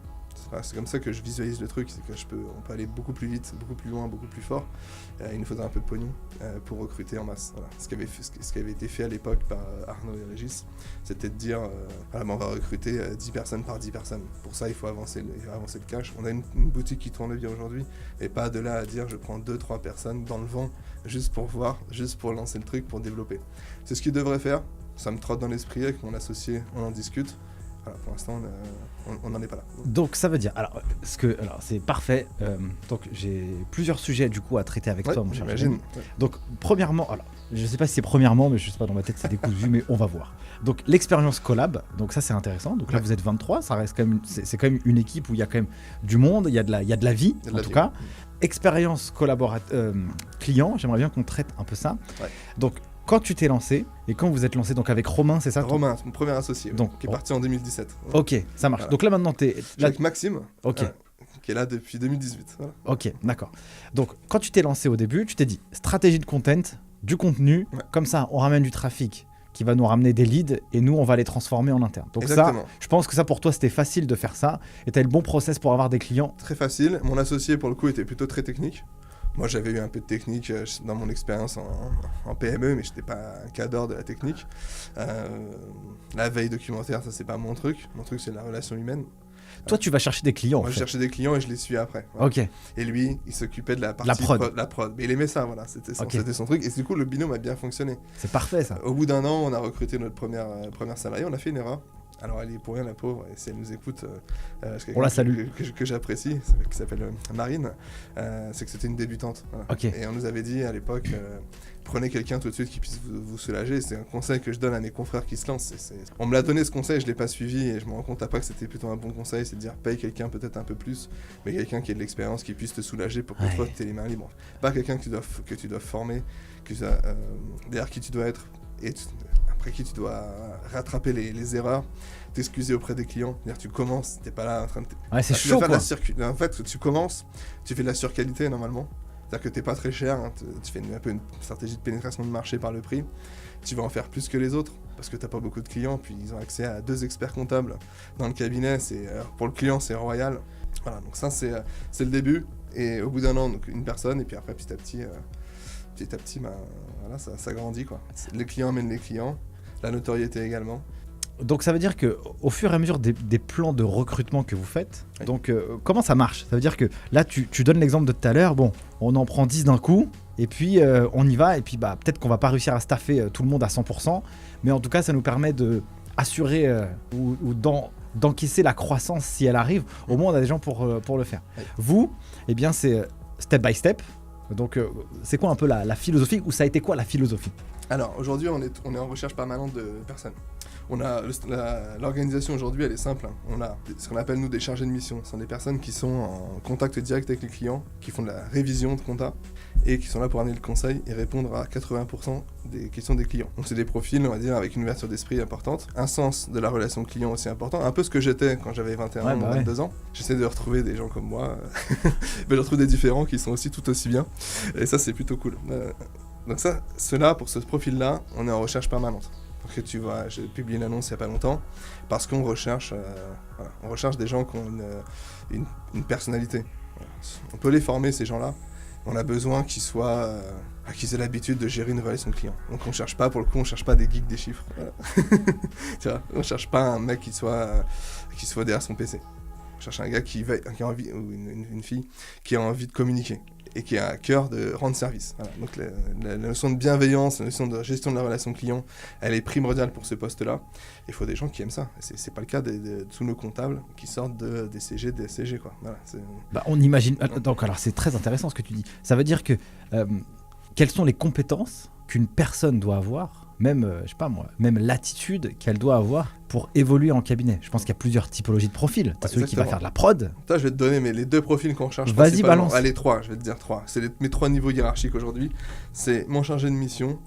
Speaker 1: c'est comme ça que je visualise le truc, c'est que on peut aller beaucoup plus vite, beaucoup plus loin, beaucoup plus fort. Il nous faudrait un peu de pognon pour recruter en masse. Voilà. Ce qui avait été fait à l'époque par Arnaud et Régis, c'était de dire on va recruter 10 personnes par 10 personnes. Pour ça, il faut avancer le cash. On a une boutique qui tourne bien aujourd'hui, et pas de là à dire je prends 2-3 personnes dans le vent juste pour voir, juste pour lancer le truc, pour développer. C'est ce qu'ils devraient faire. Ça me trotte dans l'esprit avec mon associé, on en discute. Voilà, pour l'instant, on n'en est pas là.
Speaker 2: Donc ça veut dire, alors c'est parfait. Donc j'ai plusieurs sujets du coup à traiter avec toi, mon cher.
Speaker 1: J'imagine. Ouais.
Speaker 2: Donc premièrement, alors je sais pas si c'est premièrement, mais je sais pas, dans ma tête c'est décousu, mais on va voir. Donc l'expérience collab, donc ça c'est intéressant. Donc là vous êtes 23, ça reste quand même, c'est quand même une équipe où il y a quand même du monde, il y a de la vie en tout cas. Expérience client, j'aimerais bien qu'on traite un peu ça. Ouais. Donc quand tu t'es lancé, et quand vous êtes lancé donc avec Romain, c'est ça?
Speaker 1: Romain, mon premier associé, donc, qui est parti en 2017.
Speaker 2: Ouais. Ok, ça marche. Voilà. Donc là maintenant,
Speaker 1: avec Maxime,
Speaker 2: okay.
Speaker 1: Qui est là depuis 2018. Voilà.
Speaker 2: Ok, d'accord. Donc quand tu t'es lancé au début, tu t'es dit stratégie de content, du contenu, comme ça on ramène du trafic qui va nous ramener des leads et nous on va les transformer en interne. Donc exactement. Ça, je pense que ça pour toi c'était facile de faire ça et tu as le bon process pour avoir des clients.
Speaker 1: Très facile. Mon associé pour le coup était plutôt très technique. Moi, j'avais eu un peu de technique dans mon expérience en PME, mais je n'étais pas un cadre de la technique. La veille documentaire, ça, c'est pas mon truc. Mon truc, c'est la relation humaine.
Speaker 2: Toi, tu vas chercher des clients.
Speaker 1: Moi, je cherchais des clients et je les suis après. Voilà.
Speaker 2: Ok.
Speaker 1: Et lui, il s'occupait de la partie la prod. Mais il aimait ça, voilà. C'était son truc. Et du coup, le binôme a bien fonctionné.
Speaker 2: C'est parfait, ça.
Speaker 1: Au bout d'1 an, on a recruté notre première salariée. On a fait une erreur. Alors elle est pour rien la pauvre, et si elle nous écoute,
Speaker 2: on la salue.
Speaker 1: Que j'apprécie, qui s'appelle Marine, c'est que c'était une débutante. Voilà.
Speaker 2: Okay.
Speaker 1: Et on nous avait dit à l'époque, prenez quelqu'un tout de suite qui puisse vous soulager. C'est un conseil que je donne à mes confrères qui se lancent. On me l'a donné ce conseil, je ne l'ai pas suivi, et je me rends compte après que c'était plutôt un bon conseil, c'est de dire paye quelqu'un peut-être un peu plus, mais quelqu'un qui ait de l'expérience, qui puisse te soulager pour que toi tu aies les mains libres. Pas quelqu'un que tu dois former, derrière qui tu dois être, et après qui tu dois rattraper les erreurs, t'excuser auprès des clients. C'est-à-dire tu commences, t'es pas là en train de...
Speaker 2: Ouais, c'est chaud, quoi.
Speaker 1: En fait, tu commences, tu fais de la surqualité normalement. C'est-à-dire que t'es pas très cher, hein, tu fais un peu une stratégie de pénétration de marché par le prix. Tu vas en faire plus que les autres parce que t'as pas beaucoup de clients, puis ils ont accès à 2 experts comptables dans le cabinet. Pour le client, c'est royal. Voilà, donc ça, c'est le début. Et au bout d'1 an, donc une personne, et puis après, petit à petit, voilà, ça grandit, quoi. Les clients amènent les clients, la notoriété également.
Speaker 2: Donc ça veut dire que au fur et à mesure des plans de recrutement que vous faites,
Speaker 1: Oui.
Speaker 2: donc comment ça marche? Ça veut dire que là tu donnes l'exemple de tout à l'heure, bon, on en prend 10 d'un coup, et puis on y va, et puis bah, peut-être qu'on va pas réussir à staffer tout le monde à 100%, mais en tout cas ça nous permet de assurer ou d'encaisser la croissance si elle arrive. Au moins on a des gens pour le faire.
Speaker 1: Oui.
Speaker 2: Vous, eh bien c'est step by step. Donc c'est quoi un peu la philosophie, ou ça a été quoi la philosophie?
Speaker 1: Alors aujourd'hui, on est en recherche permanente de personnes. On a l'organisation aujourd'hui, elle est simple. Hein. On a ce qu'on appelle nous des chargés de mission. Ce sont des personnes qui sont en contact direct avec les clients, qui font de la révision de compta et qui sont là pour amener le conseil et répondre à 80% des questions des clients. Donc c'est des profils, on va dire, avec une ouverture d'esprit importante, un sens de la relation client aussi important, un peu ce que j'étais quand j'avais 21 ou 22 ans. J'essaie de retrouver des gens comme moi, mais je retrouve des différents qui sont aussi tout aussi bien. Et ça, c'est plutôt cool. Donc ça, ceux-là, pour ce profil-là, on est en recherche permanente. Donc tu vois, j'ai publié une annonce il n'y a pas longtemps, parce qu'on recherche, on recherche des gens qui ont une personnalité. Voilà. On peut les former, ces gens-là. On a besoin qu'ils aient l'habitude de gérer une relation client. Donc on cherche pas, pour le coup, on cherche pas des geeks des chiffres. Voilà. Tu vois, on cherche pas un mec qui soit derrière son PC. On cherche un gars qui a envie, ou une fille qui a envie de communiquer et qui a à cœur de rendre service. Voilà. Donc la notion de bienveillance, la notion de gestion de la relation client, elle est primordiale pour ce poste-là. Il faut des gens qui aiment ça. C'est pas le cas de tous nos comptables qui sortent des CG, des SCG, quoi. Voilà,
Speaker 2: bah, on imagine. Donc alors c'est très intéressant ce que tu dis. Ça veut dire que quelles sont les compétences qu'une personne doit avoir, même je sais pas moi, même l'attitude qu'elle doit avoir pour évoluer en cabinet. Je pense qu'il y a plusieurs typologies de profils. T'as celui qui va faire de la prod.
Speaker 1: Toi, je vais te donner les deux profils qu'on recherche.
Speaker 2: Vas-y, balance.
Speaker 1: Allez, trois, je vais te dire trois. C'est mes trois niveaux hiérarchiques aujourd'hui. C'est mon chargé de mission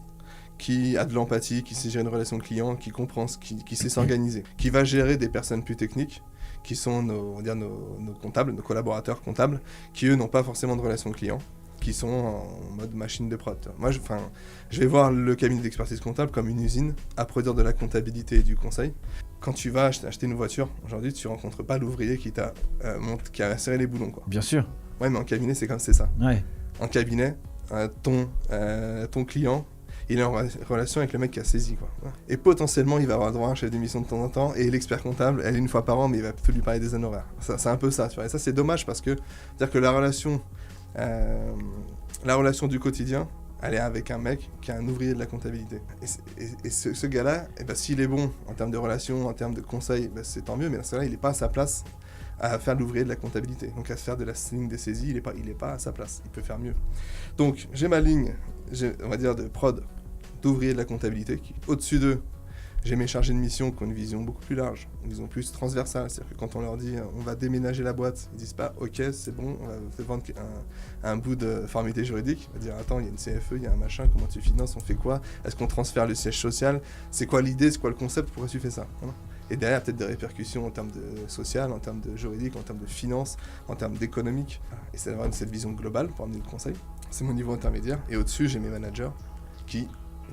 Speaker 1: qui a de l'empathie, qui sait gérer une relation client, qui comprend, qui sait s'organiser, qui va gérer des personnes plus techniques, qui sont nos comptables, nos collaborateurs comptables, qui eux n'ont pas forcément de relation client, qui sont en mode machine de prod. Moi, je vais voir le cabinet d'expertise comptable comme une usine à produire de la comptabilité et du conseil. Quand tu vas acheter une voiture, aujourd'hui, tu rencontres pas l'ouvrier qui a serré les boulons, quoi.
Speaker 2: Bien sûr.
Speaker 1: Ouais, mais en cabinet, c'est ça.
Speaker 2: Ouais.
Speaker 1: En cabinet, ton client, il est en relation avec le mec qui a saisi, quoi. Et potentiellement, il va avoir droit à un chef d'émission de temps en temps, et l'expert comptable, elle est une fois par an, mais il va plutôt lui parler des honoraires. C'est un peu ça, tu vois. Et ça, c'est dommage parce que, c'est-à-dire que la relation du quotidien, elle est avec un mec qui est un ouvrier de la comptabilité. Et ce gars-là, s'il est bon en termes de relations, en termes de conseils, c'est tant mieux, mais dans ce cas-là, il n'est pas à sa place à faire l'ouvrier de la comptabilité. Donc à se faire de la ligne des saisies, il est pas à sa place, il peut faire mieux. Donc j'ai ma ligne, on va dire, de prod, d'ouvrier de la comptabilité. Au-dessus d'eux, j'ai mes chargés de mission qui ont une vision beaucoup plus large, une vision plus transversale. C'est-à-dire que quand on leur dit on va déménager la boîte, ils disent pas ok, c'est bon, on va te vendre un bout de formalité juridique. On va dire attends, il y a une CFE, il y a un machin, comment tu finances, on fait quoi? Est-ce qu'on transfère le siège social? C'est quoi l'idée, c'est quoi le concept, pourquoi tu fais ça? Voilà. Et derrière, peut-être des répercussions en termes de social, en termes de juridique, en termes de finance, en termes d'économique. Et c'est d'avoir cette vision globale pour amener le conseil. C'est mon niveau intermédiaire. Et au-dessus, j'ai mes managers qui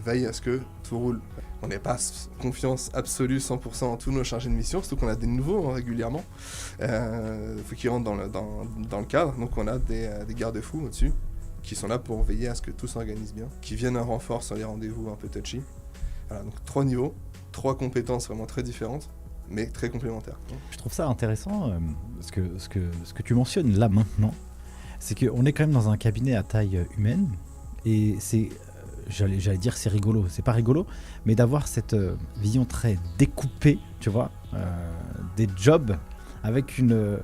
Speaker 1: veillent à ce que tout roule. On n'est pas confiance absolue 100% en tous nos chargés de mission, surtout qu'on a des nouveaux régulièrement. Faut qu'ils rentrent dans le cadre. Donc on a des garde-fous au-dessus qui sont là pour veiller à ce que tout s'organise bien, qui viennent en renfort sur les rendez-vous un peu touchy. Voilà, donc 3 niveaux, 3 compétences vraiment très différentes, mais très complémentaires.
Speaker 2: Je trouve ça intéressant, ce que tu mentionnes là maintenant, c'est qu'on est quand même dans un cabinet à taille humaine, et c'est, j'allais dire c'est rigolo, c'est pas rigolo, mais d'avoir cette vision très découpée, tu vois, des jobs avec une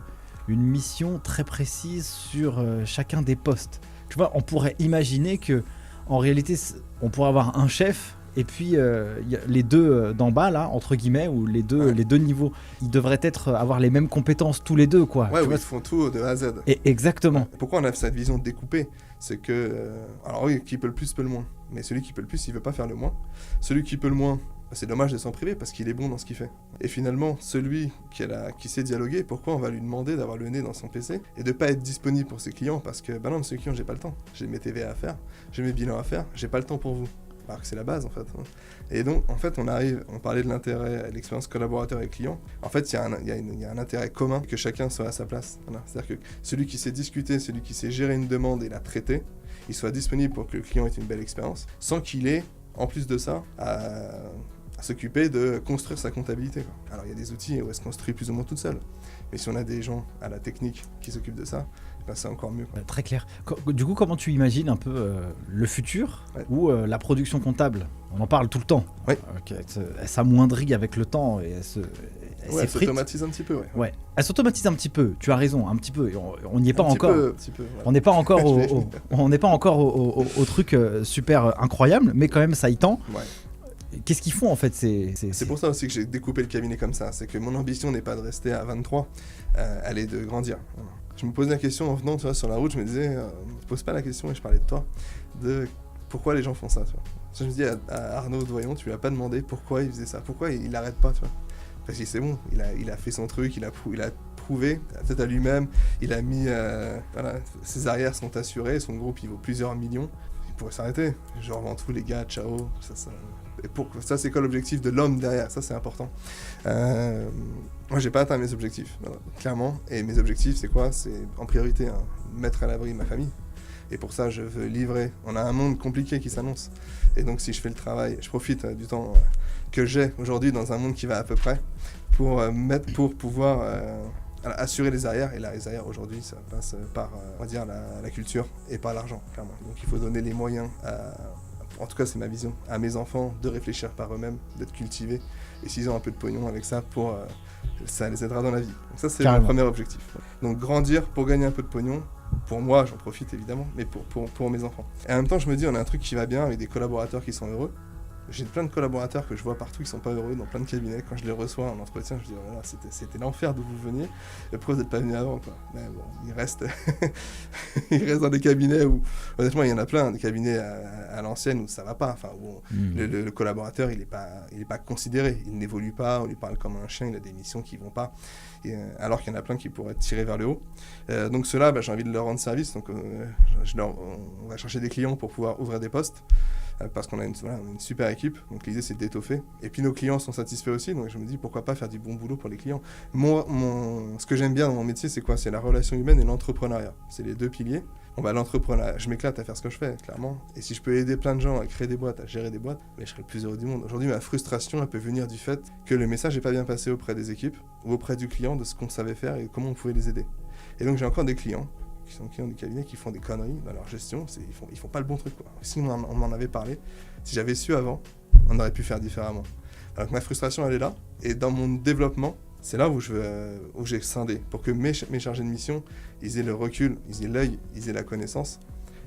Speaker 2: mission très précise sur chacun des postes. Tu vois, on pourrait imaginer que en réalité, on pourrait avoir un chef. Et puis les deux d'en bas là, entre guillemets, ou les deux niveaux, ils devraient avoir les mêmes compétences tous les deux, quoi.
Speaker 1: Ouais, ils font tout de A à Z.
Speaker 2: Et exactement.
Speaker 1: Pourquoi on a cette vision découpée? C'est que, alors oui, qui peut le plus peut le moins. Mais celui qui peut le plus, il veut pas faire le moins. Celui qui peut le moins, c'est dommage de s'en priver parce qu'il est bon dans ce qu'il fait. Et finalement, celui qui sait dialoguer, pourquoi on va lui demander d'avoir le nez dans son PC et de pas être disponible pour ses clients? Parce que, non, monsieur client, j'ai pas le temps. J'ai mes TVA à faire, j'ai mes bilans à faire, j'ai pas le temps pour vous. Alors que c'est la base en fait. Et donc en fait on parlait de l'intérêt, l'expérience collaborateur et client. En fait il y a un intérêt commun que chacun soit à sa place. Voilà. C'est-à-dire que celui qui sait discuter, celui qui sait gérer une demande et la traiter, il soit disponible pour que le client ait une belle expérience, sans qu'il ait en plus de ça à s'occuper de construire sa comptabilité, quoi. Alors il y a des outils où elle se construit plus ou moins toute seule. Mais si on a des gens à la technique qui s'occupent de ça, ben c'est encore mieux, quoi.
Speaker 2: Très clair. Du coup, comment tu imagines un peu le futur où la production comptable, on en parle tout le temps, elle s'amoindrit avec le temps et
Speaker 1: elle s'automatise un petit peu,
Speaker 2: ouais. Elle s'automatise un petit peu, tu as raison, un petit peu. On n'y est pas
Speaker 1: un
Speaker 2: encore.
Speaker 1: Petit peu, ouais.
Speaker 2: On n'est pas encore au truc super incroyable, mais quand même ça y tend.
Speaker 1: Ouais.
Speaker 2: Qu'est-ce qu'ils font en fait
Speaker 1: C'est pour ça aussi que j'ai découpé le cabinet comme ça. C'est que mon ambition n'est pas de rester à 23, elle est de grandir. Voilà. Je me posais la question en venant, tu vois, sur la route, je me disais, ne pose pas la question, et je parlais de toi, de pourquoi les gens font ça, tu vois. Je me dis à Arnaud Doyon, tu lui as pas demandé pourquoi il faisait ça, pourquoi il n'arrête pas, tu vois. Parce que c'est bon, il a fait son truc, il a prouvé, peut-être à lui-même, il a mis, voilà, ses arrières sont assurées, son groupe il vaut plusieurs millions, il pourrait s'arrêter. Je revends tout les gars, ciao, et ça c'est quoi l'objectif de l'homme derrière, ça c'est important. Moi j'ai pas atteint mes objectifs, voilà, clairement, et mes objectifs c'est quoi? C'est en priorité mettre à l'abri ma famille. Et pour ça, je veux livrer. On a un monde compliqué qui s'annonce. Et donc, si je fais le travail, je profite du temps que j'ai aujourd'hui dans un monde qui va à peu près pour pouvoir assurer les arrières. Et là, les arrières, aujourd'hui, ça passe par, on va dire, la culture et par l'argent, clairement. Donc, il faut donner les moyens, en tout cas, c'est ma vision, à mes enfants de réfléchir par eux-mêmes, d'être cultivés. Et s'ils ont un peu de pognon avec ça, ça les aidera dans la vie. Donc ça, c'est mon premier objectif. Donc, grandir pour gagner un peu de pognon. Pour moi, j'en profite évidemment, mais pour mes enfants. Et en même temps, je me dis, on a un truc qui va bien avec des collaborateurs qui sont heureux. J'ai plein de collaborateurs que je vois partout qui sont pas heureux dans plein de cabinets. Quand je les reçois en entretien, je dis, oh là, c'était l'enfer d'où vous veniez. Et pourquoi vous n'êtes pas venu avant, quoi. Mais bon, ils restent dans des cabinets où, honnêtement, il y en a plein, des cabinets à l'ancienne où ça va pas. Enfin, où le collaborateur, il est pas considéré. Il n'évolue pas, on lui parle comme un chien, il a des missions qui vont pas. Alors qu'il y en a plein qui pourraient être tirés vers le haut. Donc ceux-là, j'ai envie de leur rendre service. Donc on va chercher des clients pour pouvoir ouvrir des postes. Parce qu'on a une super équipe, donc l'idée c'est d'étoffer. Et puis nos clients sont satisfaits aussi, donc je me dis pourquoi pas faire du bon boulot pour les clients. Ce que j'aime bien dans mon métier, c'est quoi? C'est la relation humaine et l'entrepreneuriat. C'est les deux piliers. L'entrepreneuriat, je m'éclate à faire ce que je fais, clairement. Et si je peux aider plein de gens à créer des boîtes, à gérer des boîtes, je serai le plus heureux du monde. Aujourd'hui, ma frustration, elle peut venir du fait que le message n'est pas bien passé auprès des équipes ou auprès du client de ce qu'on savait faire et comment on pouvait les aider. Et donc j'ai encore des clients qui sont clients du cabinet qui font des conneries dans leur gestion, ils font pas le bon truc, quoi. Si on m'en avait parlé, si j'avais su avant, on aurait pu faire différemment. Alors que ma frustration, elle est là, et dans mon développement, c'est là où j'ai scindé, pour que mes chargés de mission, ils aient le recul, ils aient l'œil, ils aient la connaissance,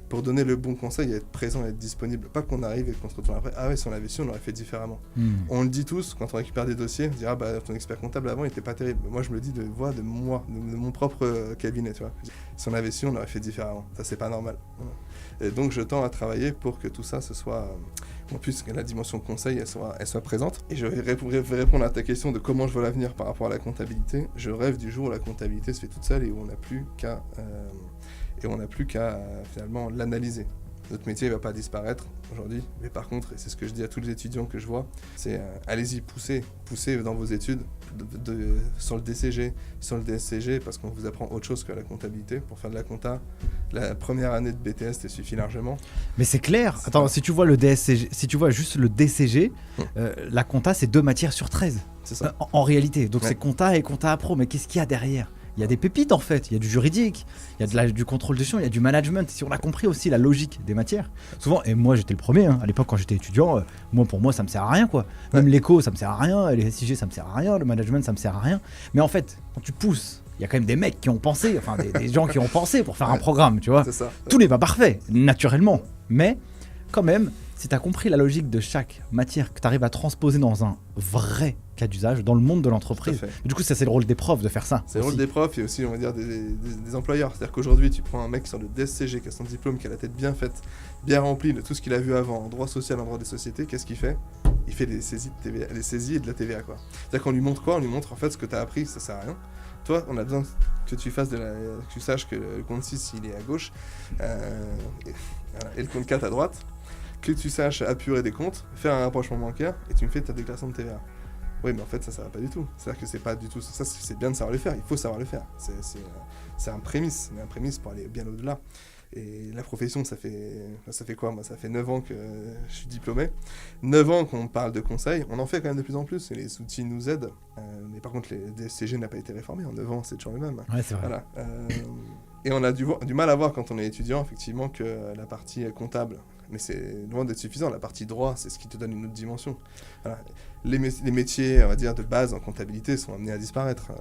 Speaker 1: pour donner le bon conseil et être présent et être disponible. Pas qu'on arrive et qu'on se retourne après, ah ouais, si on l'avait su, on l'aurait fait différemment. On le dit tous, quand on récupère des dossiers, on dit, ah bah ton expert comptable avant, il était pas terrible. Moi, je me le dis de mon propre cabinet, tu vois. Si on l'avait su, on l'aurait fait différemment. Ça, c'est pas normal. Voilà. Et donc, je tends à travailler pour que tout ça, en plus, que la dimension conseil, elle soit présente. Et je vais répondre à ta question de comment je vois l'avenir par rapport à la comptabilité. Je rêve du jour où la comptabilité se fait toute seule et où on n'a plus qu'à finalement l'analyser. Notre métier ne va pas disparaître aujourd'hui, mais par contre, et c'est ce que je dis à tous les étudiants que je vois, c'est allez-y, poussez dans vos études sur le DCG, sur le DSCG, parce qu'on vous apprend autre chose que la comptabilité. Pour faire de la compta, la première année de BTS te suffit largement.
Speaker 2: Mais c'est clair. Attends, si tu vois le DSCG, si tu vois juste le DCG, la compta, c'est 2 matières sur 13.
Speaker 1: C'est ça.
Speaker 2: En réalité. Donc c'est compta et compta pro, mais qu'est-ce qu'il y a derrière ? Il y a des pépites en fait, il y a du juridique, il y a du contrôle de gestion, il y a du management. Si on a compris aussi la logique des matières, souvent, et moi j'étais le premier, à l'époque quand j'étais étudiant, pour moi ça me sert à rien quoi. Même l'éco ça me sert à rien, les SIG ça me sert à rien, le management ça me sert à rien. Mais en fait, quand tu pousses, il y a quand même des mecs qui ont pensé, enfin des gens qui ont pensé pour faire un programme, tu vois.
Speaker 1: C'est ça.
Speaker 2: Tout n'est pas parfait, naturellement. Mais quand même, si tu as compris la logique de chaque matière, que tu arrives à transposer dans un vrai cas d'usage, dans le monde de l'entreprise. Du coup, ça c'est le rôle des profs de faire ça.
Speaker 1: C'est le rôle des profs et aussi, on va dire, des employeurs. C'est-à-dire qu'aujourd'hui, tu prends un mec sur le DSCG qui a son diplôme, qui a la tête bien faite, bien remplie de tout ce qu'il a vu avant, en droit social, en droit des sociétés, qu'est-ce qu'il fait ? Il fait des saisies de TVA, des saisies et de la TVA, quoi. C'est-à-dire qu'on lui montre quoi ? On lui montre en fait ce que tu as appris, ça sert à rien. Toi, on a besoin que tu fasses que tu saches que le compte 6, il est à gauche, et le compte 4 à droite, que tu saches apurer des comptes, faire un rapprochement bancaire, et tu me fais ta déclaration de TVA. Oui, mais en fait, ça va pas du tout. C'est-à-dire que c'est pas du tout ça. C'est bien de savoir le faire. Il faut savoir le faire. C'est un prémisse, mais un prémisse pour aller bien au-delà. Et la profession, ça fait quoi? Moi, ça fait 9 ans que je suis diplômé. 9 ans qu'on parle de conseils. On en fait quand même de plus en plus. Et les outils nous aident. Mais par contre, les DSCG n'a pas été réformé. En 9 ans, c'est toujours le même.
Speaker 2: Ouais, c'est vrai.
Speaker 1: Voilà. Et on a du mal à voir quand on est étudiant, effectivement, que la partie comptable, mais c'est loin d'être suffisant. La partie droit, c'est ce qui te donne une autre dimension. Voilà. Les métiers, on va dire, de base en comptabilité sont amenés à disparaître.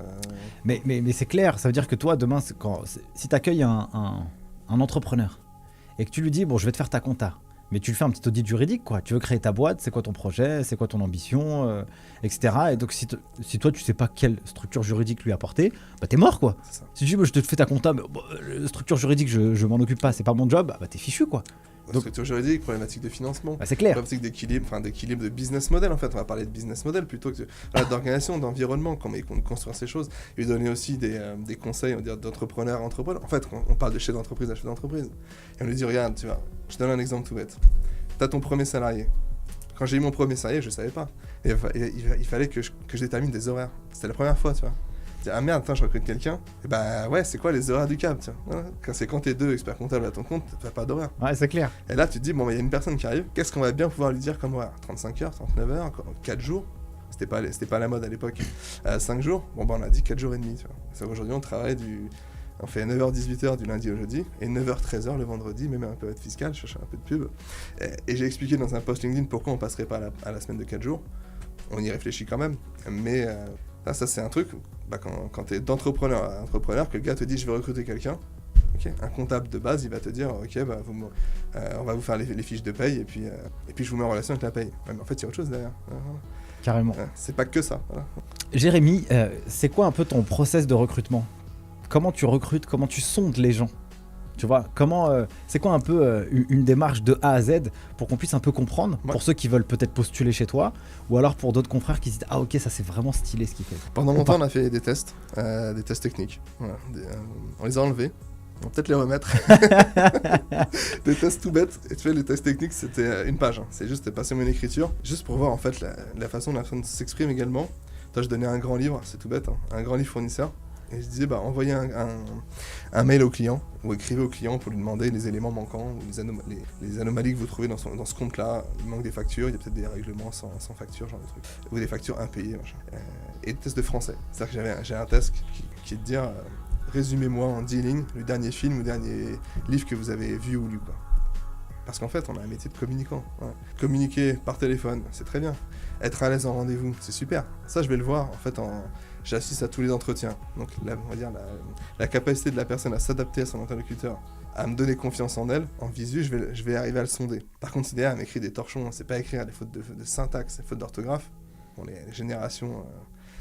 Speaker 2: Mais c'est clair, ça veut dire que toi, demain, si tu accueilles un entrepreneur et que tu lui dis, bon, je vais te faire ta compta, mais tu lui fais un petit audit juridique, quoi. Tu veux créer ta boîte, c'est quoi ton projet, c'est quoi ton ambition, etc. Et donc, si toi, tu sais pas quelle structure juridique lui apporter, bah t'es mort, quoi.
Speaker 1: C'est ça.
Speaker 2: Si tu dis, bah, je te fais ta compta, mais la structure juridique, je m'en occupe pas, c'est pas mon job, bah t'es fichu, quoi.
Speaker 1: Donc, structure juridique, problématique de financement,
Speaker 2: bah, c'est clair.
Speaker 1: problématique d'équilibre de business model, en fait. On va parler de business model plutôt que d'organisation, d'environnement, comment construire ces choses. Et lui donner aussi des conseils, on va dire, d'entrepreneurs à entrepreneurs. En fait, on parle de chef d'entreprise à chef d'entreprise. Et on lui dit, regarde, tu vois, je te donne un exemple tout bête. T'as ton premier salarié. Quand j'ai eu mon premier salarié, je savais pas. Et il fallait que je détermine des horaires. C'était la première fois, tu vois. Ah merde, attends, je recrute quelqu'un. Et bah ouais, c'est quoi les horaires du câble, tiens. Voilà. Quand t'es 2 experts comptables à ton compte, t'as pas d'horaire.
Speaker 2: Ouais, c'est clair.
Speaker 1: Et là, tu te dis, bon, il y a une personne qui arrive, qu'est-ce qu'on va bien pouvoir lui dire comme horaire? 35 heures, 39 heures, 4 jours. C'était pas la mode à l'époque. 5 jours, bon, bah on a dit 4 jours et demi, tu vois. Aujourd'hui, on travaille on fait 9h-18h du lundi au jeudi, et 9h-13h le vendredi, même un peu de fiscal, je cherche un peu de pub. Et j'ai expliqué dans un post LinkedIn pourquoi on passerait pas à la semaine de 4 jours. On y réfléchit quand même, mais ça c'est un truc, bah, quand tu es d'entrepreneur à entrepreneur, que le gars te dit je vais recruter quelqu'un, okay, un comptable de base il va te dire ok, bah, on va vous faire les fiches de paye et puis je vous mets en relation avec la paye. Ouais, mais en fait il y a autre chose derrière.
Speaker 2: Carrément.
Speaker 1: C'est pas que ça. Voilà.
Speaker 2: Jérémy, c'est quoi un peu ton process de recrutement? Comment tu recrutes, comment tu sondes les gens? Tu vois, c'est quoi un peu une démarche de A à Z pour qu'on puisse un peu comprendre, pour ceux qui veulent peut-être postuler chez toi, ou alors pour d'autres confrères qui se disent ah ok, ça c'est vraiment stylé ce qu'il fait.
Speaker 1: Pendant longtemps on a fait des tests techniques, voilà, on les a enlevés, on va peut-être les remettre. Des tests tout bêtes, et tu vois les tests techniques c'était une page, hein. C'est juste passer mon écriture, juste pour voir en fait la façon dont la personne s'exprime également. Toi je donnais un grand livre, c'est tout bête, hein, un grand livre fournisseur. Et je disais, bah, envoyez un mail au client, ou écrivez au client pour lui demander les éléments manquants, ou les anomalies que vous trouvez dans ce compte-là. Il manque des factures, il y a peut-être des règlements sans facture, genre de trucs. Ou des factures impayées, machin. Et des tests de français. C'est-à-dire que j'ai un test qui est de dire, résumez-moi en 10 lignes le dernier film ou dernier livre que vous avez vu ou lu, quoi. Parce qu'en fait, on a un métier de communicant. Ouais. Communiquer par téléphone, c'est très bien. Être à l'aise en rendez-vous, c'est super. Ça, je vais le voir, en fait, j'assiste à tous les entretiens. Donc, on va dire la capacité de la personne à s'adapter à son interlocuteur, à me donner confiance en elle, en visu, je vais arriver à le sonder. Par contre, si derrière, elle m'écrit des torchons, c'est pas écrire des fautes de syntaxe, des fautes d'orthographe. Bon, les générations...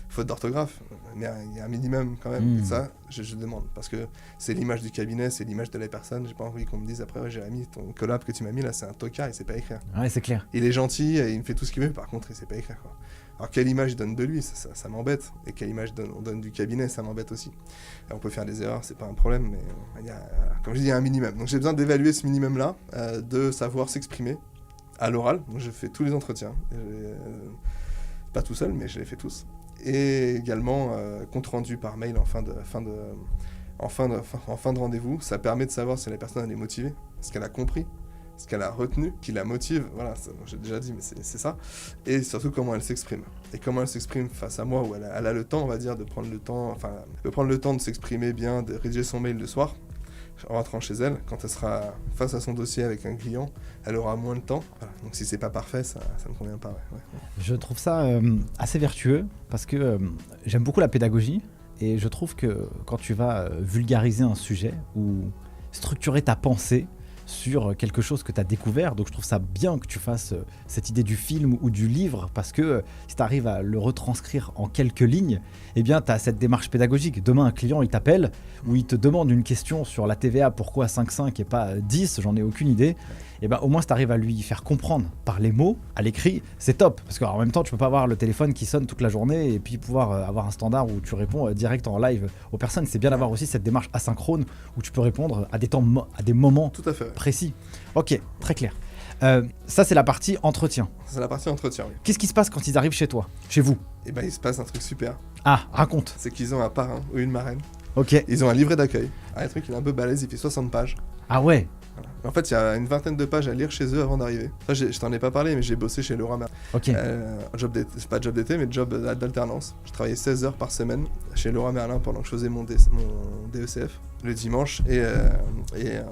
Speaker 1: faute d'orthographe, mais il y a un minimum quand même. Et ça, je demande, parce que c'est l'image du cabinet, c'est l'image de la personne. J'ai pas envie qu'on me dise après, ouais, Jérémy, ton collab que tu m'as mis là, c'est un tocard, il sait pas écrire.
Speaker 2: Ouais, c'est clair.
Speaker 1: Il est gentil, il me fait tout ce qu'il veut, par contre, il sait pas écrire, quoi. Alors, quelle image il donne de lui, ça m'embête. Et quelle image on donne du cabinet, ça m'embête aussi. Et on peut faire des erreurs, c'est pas un problème, mais comme je dis, il y a un minimum. Donc j'ai besoin d'évaluer ce minimum-là, de savoir s'exprimer à l'oral. Donc je fais tous les entretiens. Pas tout seul, mais je les fais tous. Et également compte rendu par mail en fin de rendez-vous. Ça permet de savoir si la personne elle est motivée, ce qu'elle a compris, ce qu'elle a retenu, qui la motive. Voilà, j'ai déjà dit, mais c'est ça. Et surtout comment elle s'exprime. Et comment elle s'exprime face à moi, où elle a le temps, on va dire, de prendre le temps de s'exprimer bien, de rédiger son mail le soir. En rentrant chez elle, quand elle sera face à son dossier avec un client, elle aura moins de temps. Voilà. Donc si c'est pas parfait, ça me convient pas. Ouais.
Speaker 2: Je trouve ça assez vertueux parce que j'aime beaucoup la pédagogie et je trouve que quand tu vas vulgariser un sujet ou structurer ta pensée sur quelque chose que tu as découvert, donc je trouve ça bien que tu fasses cette idée du film ou du livre parce que si tu arrives à le retranscrire en quelques lignes, eh bien tu as cette démarche pédagogique. Demain un client il t'appelle ou il te demande une question sur la TVA, pourquoi 5,5 et pas 10, j'en ai aucune idée. Et ben au moins si tu arrives à lui faire comprendre par les mots, à l'écrit, c'est top. Parce qu'en même temps tu peux pas avoir le téléphone qui sonne toute la journée et puis pouvoir avoir un standard où tu réponds direct en live aux personnes. C'est bien d'avoir aussi cette démarche asynchrone où tu peux répondre à des moments
Speaker 1: tout à fait,
Speaker 2: précis. Ok, très clair. Ça c'est la partie entretien.
Speaker 1: C'est la partie entretien, oui.
Speaker 2: Qu'est-ce qui se passe quand ils arrivent chez toi, chez vous?
Speaker 1: Et ben il se passe un truc super.
Speaker 2: Ah, raconte.
Speaker 1: C'est qu'ils ont un parrain ou une marraine.
Speaker 2: Ok.
Speaker 1: Ils ont un livret d'accueil. Ah, le truc il est un peu balèze, il fait 60 pages.
Speaker 2: Ah ouais.
Speaker 1: Voilà. En fait, il y a une vingtaine de pages à lire chez eux avant d'arriver. Ça, je t'en ai pas parlé, mais j'ai bossé chez Leroy Merlin.
Speaker 2: Ok.
Speaker 1: C'est pas job d'été, mais job d'alternance. Je travaillais 16 heures par semaine chez Leroy Merlin pendant que je faisais mon DECF le dimanche et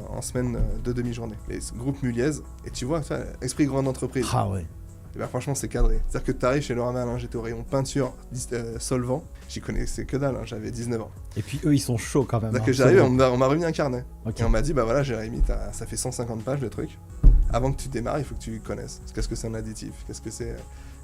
Speaker 1: en semaine de demi-journée. Les groupes Muliez, et tu vois, ça, esprit grande entreprise.
Speaker 2: Ah ouais.
Speaker 1: Et ben franchement, c'est cadré. C'est-à-dire que tu arrives chez Leroy Merlin, j'étais au rayon peinture, solvant, j'y connaissais que dalle, hein, j'avais 19 ans.
Speaker 2: Et puis eux, ils sont chauds quand même.
Speaker 1: C'est-à-dire
Speaker 2: Hein,
Speaker 1: que j'arrive, on m'a remis un carnet.
Speaker 2: Ok.
Speaker 1: Et on m'a dit, bah voilà, Jérémy, ça fait 150 pages le truc. Avant que tu démarres, il faut que tu connaisses. Qu'est-ce que c'est un additif? Qu'est-ce que c'est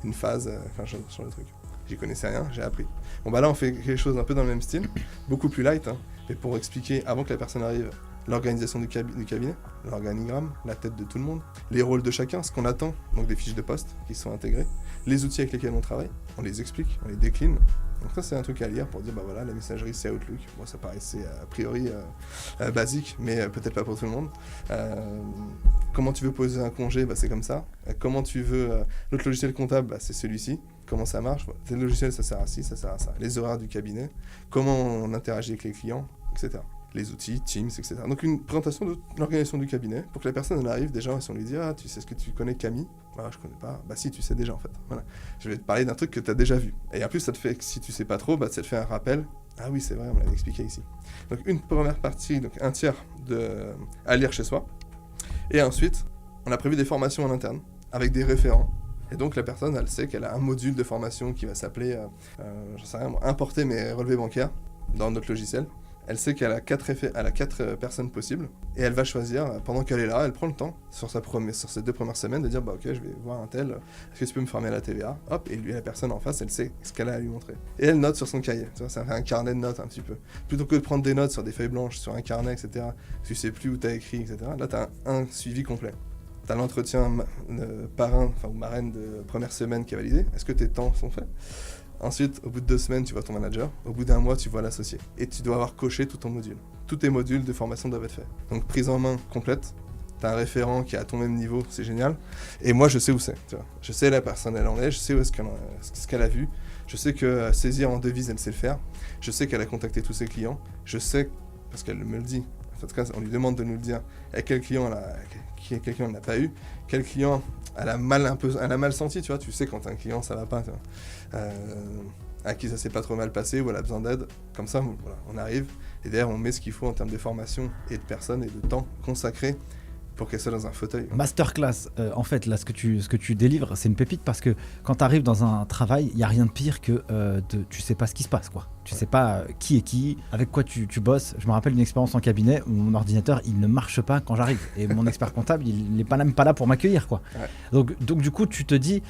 Speaker 1: une phase? Enfin, sur le truc. J'y connaissais rien, j'ai appris. Bon bah là, on fait quelque chose un peu dans le même style, beaucoup plus light, hein, mais pour expliquer, avant que la personne arrive, l'organisation du cabinet, l'organigramme, la tête de tout le monde, les rôles de chacun, ce qu'on attend, donc des fiches de poste qui sont intégrées, les outils avec lesquels on travaille, on les explique, on les décline. Donc ça, c'est un truc à lire pour dire, bah voilà, la messagerie, c'est Outlook. Bon, ça paraissait a priori basique, mais peut-être pas pour tout le monde. Comment tu veux poser un congé, bah c'est comme ça. Comment tu veux... L'autre logiciel comptable, bah, c'est celui-ci. Comment ça marche, tel logiciel, ça sert à ci, ça sert à ça. Les horaires du cabinet, comment on interagit avec les clients, etc. Les outils, Teams, etc. Donc une présentation de l'organisation du cabinet pour que la personne elle arrive déjà, si on lui dit ah tu sais ce que tu connais Camille, ah je connais pas, bah si tu sais déjà en fait. Voilà, je vais te parler d'un truc que tu as déjà vu. Et en plus ça te fait, si tu sais pas trop, bah ça te fait un rappel. Ah oui c'est vrai, on me l'avait expliqué ici. Donc une première partie, donc un tiers à lire chez soi. Et ensuite on a prévu des formations en interne avec des référents. Et donc la personne elle sait qu'elle a un module de formation qui va s'appeler, j'en sais rien, importer mes relevés bancaires dans notre logiciel. Elle sait qu'elle a 4 personnes possibles et elle va choisir, pendant qu'elle est là, elle prend le temps sur ses 2 premières semaines de dire bah ok je vais voir un tel, est-ce que tu peux me former à la TVA? Hop, et lui la personne en face elle sait ce qu'elle a à lui montrer. Et elle note sur son cahier, tu vois, ça fait un carnet de notes un petit peu. Plutôt que de prendre des notes sur des feuilles blanches, sur un carnet, etc. Tu sais plus où t'as écrit, etc. Là t'as un suivi complet. T'as l'entretien parrain, enfin ou marraine de première semaine qui est validé. Est-ce que tes temps sont faits? Ensuite, au bout de 2 semaines, tu vois ton manager. Au bout d'1 mois, tu vois l'associé. Et tu dois avoir coché tout ton module. Tous tes modules de formation doivent être faits. Donc, prise en main complète. T'as un référent qui est à ton même niveau, c'est génial. Et moi, je sais où c'est. Tu vois. Je sais la personne, elle en est. Je sais où est-ce qu'elle a vu. Je sais que saisir en devise, elle sait le faire. Je sais qu'elle a contacté tous ses clients. Je sais, parce qu'elle me le dit. En tout cas, on lui demande de nous le dire. Et quel client elle n'a pas eu. Quel client elle a mal senti, tu vois. Tu sais quand un client ça va pas, tu vois. À qui ça s'est pas trop mal passé ou elle a besoin d'aide. Comme ça, voilà, on arrive et derrière on met ce qu'il faut en termes de formation et de personnes et de temps consacré pour qu'elle soit dans un fauteuil.
Speaker 2: Masterclass, en fait, là, ce que tu délivres, c'est une pépite parce que quand tu arrives dans un travail, il n'y a rien de pire que tu sais pas ce qui se passe, quoi. Tu sais pas qui est qui, avec quoi tu bosses. Je me rappelle une expérience en cabinet où mon ordinateur, il ne marche pas quand j'arrive. Et mon expert comptable, il n'est pas même pas là pour m'accueillir, quoi. Ouais. Donc, du coup, tu te dis,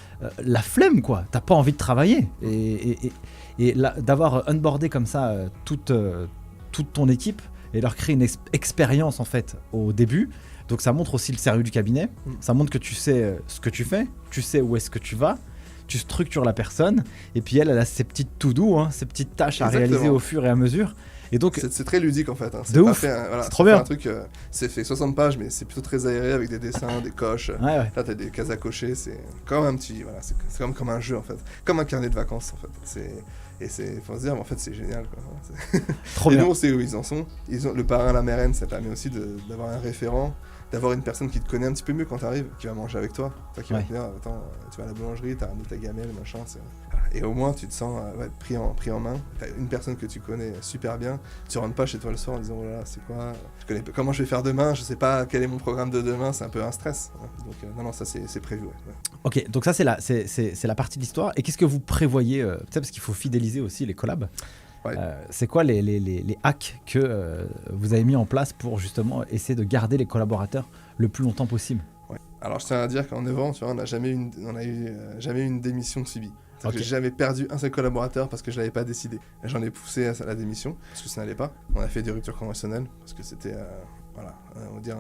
Speaker 2: la flemme, quoi. T'as pas envie de travailler. Et là, d'avoir onboardé comme ça toute ton équipe et leur créer une expérience, en fait, au début. Donc ça montre aussi le sérieux du cabinet, ça montre que tu sais ce que tu fais, tu sais où est-ce que tu vas, tu structures la personne, et puis elle a ses petites to-do, hein, ses petites tâches à réaliser au fur et à mesure. Et donc,
Speaker 1: c'est très ludique en fait. Hein.
Speaker 2: De ouf, c'est trop bien.
Speaker 1: Un truc, c'est fait 60 pages, mais c'est plutôt très aéré avec des dessins, des coches.
Speaker 2: Ouais.
Speaker 1: Là, t'as des cases à cocher, c'est comme un petit, voilà, c'est comme un jeu en fait, comme un carnet de vacances en fait. Faut se dire, mais en fait, c'est génial. Quoi.
Speaker 2: Trop
Speaker 1: et
Speaker 2: bien.
Speaker 1: nous, on sait où ils en sont. Le parrain, la marraine, ça permet aussi d'avoir un référent, d'avoir une personne qui te connaît un petit peu mieux quand t'arrives, qui va manger avec toi, qui va te dire, attends, tu vas à la boulangerie, t'as ramené ta gamelle, machin. Et au moins, tu te sens pris en main. T'as une personne que tu connais super bien. Tu rentres pas chez toi le soir en disant, oh là, c'est quoi? Je connais pas comment je vais faire demain, je sais pas quel est mon programme de demain, c'est un peu un stress. Donc, non, ça, c'est prévu. Ouais.
Speaker 2: Ok, donc ça, c'est la partie de l'histoire. Et qu'est-ce que vous prévoyez, parce qu'il faut fidéliser aussi les collabs. Ouais. C'est quoi les hacks que vous avez mis en place pour justement essayer de garder les collaborateurs le plus longtemps possible?
Speaker 1: Ouais. Alors, je tiens à dire qu'en 9 ans, tu vois, on n'a jamais eu une démission subie. Okay. J'ai jamais perdu un seul collaborateur parce que je l'avais pas décidé. J'en ai poussé à la démission parce que ça n'allait pas. On a fait des ruptures conventionnelles parce que c'était on va dire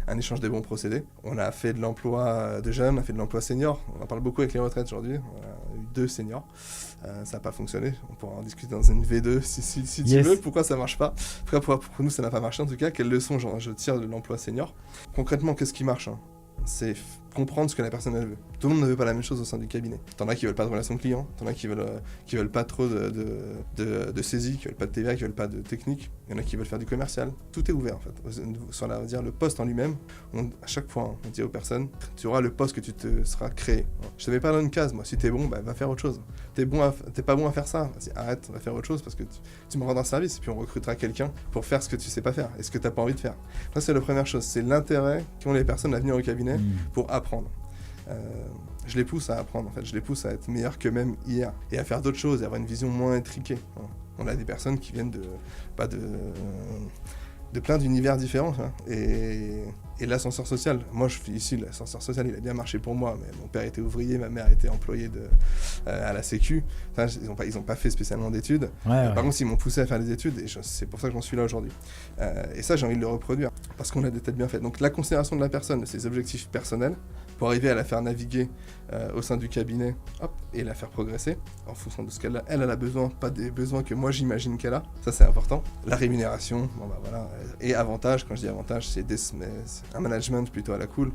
Speaker 1: un échange des bons procédés. On a fait de l'emploi de jeunes, on a fait de l'emploi senior. On en parle beaucoup avec les retraites aujourd'hui. On a eu 2 seniors. Ça n'a pas fonctionné. On pourra en discuter dans une V2 si tu veux. Pourquoi ça marche pas? Pour nous, ça n'a pas marché en tout cas. Quelle leçon je tire de l'emploi senior? Concrètement, qu'est-ce qui marche, hein? C'est comprendre ce que la personne elle veut. Tout le monde ne veut pas la même chose au sein du cabinet. T'en as qui veulent pas de relation client, t'en as qui veulent pas trop de saisie, qui veulent pas de TVA, qui veulent pas de technique. Il y en a qui veulent faire du commercial. Tout est ouvert en fait. Sur le poste en lui-même, à chaque fois, on dit aux personnes, tu auras le poste que tu te seras créé. Je te mets pas dans une case, moi. Si t'es bon, va faire autre chose. T'es pas bon à faire ça, vas-y, arrête, va faire autre chose parce que tu me rends un service et puis on recrutera quelqu'un pour faire ce que tu sais pas faire et ce que t'as pas envie de faire. Ça, c'est la première chose. C'est l'intérêt qu'ont les personnes à venir au cabinet pour apprendre. Je les pousse à apprendre, en fait. Je les pousse à être meilleurs qu'eux-mêmes hier et à faire d'autres choses et à avoir une vision moins intriquée. On a des personnes qui viennent de plein d'univers différents. Et l'ascenseur social, moi je suis ici, l'ascenseur social il a bien marché pour moi, mais mon père était ouvrier, ma mère était employée à la Sécu. Enfin, ils ont pas fait spécialement d'études. Par contre, ils m'ont poussé à faire des études et c'est pour ça que j'en suis là aujourd'hui. Et ça, j'ai envie de le reproduire parce qu'on a des têtes bien faites. Donc la considération de la personne, de ses objectifs personnels, pour arriver à la faire naviguer au sein du cabinet, et la faire progresser en fonction de ce qu'elle a besoin, pas des besoins que moi j'imagine qu'elle a. Ça, c'est important. La rémunération, voilà. Et avantage, quand je dis avantage, c'est un management plutôt à la cool.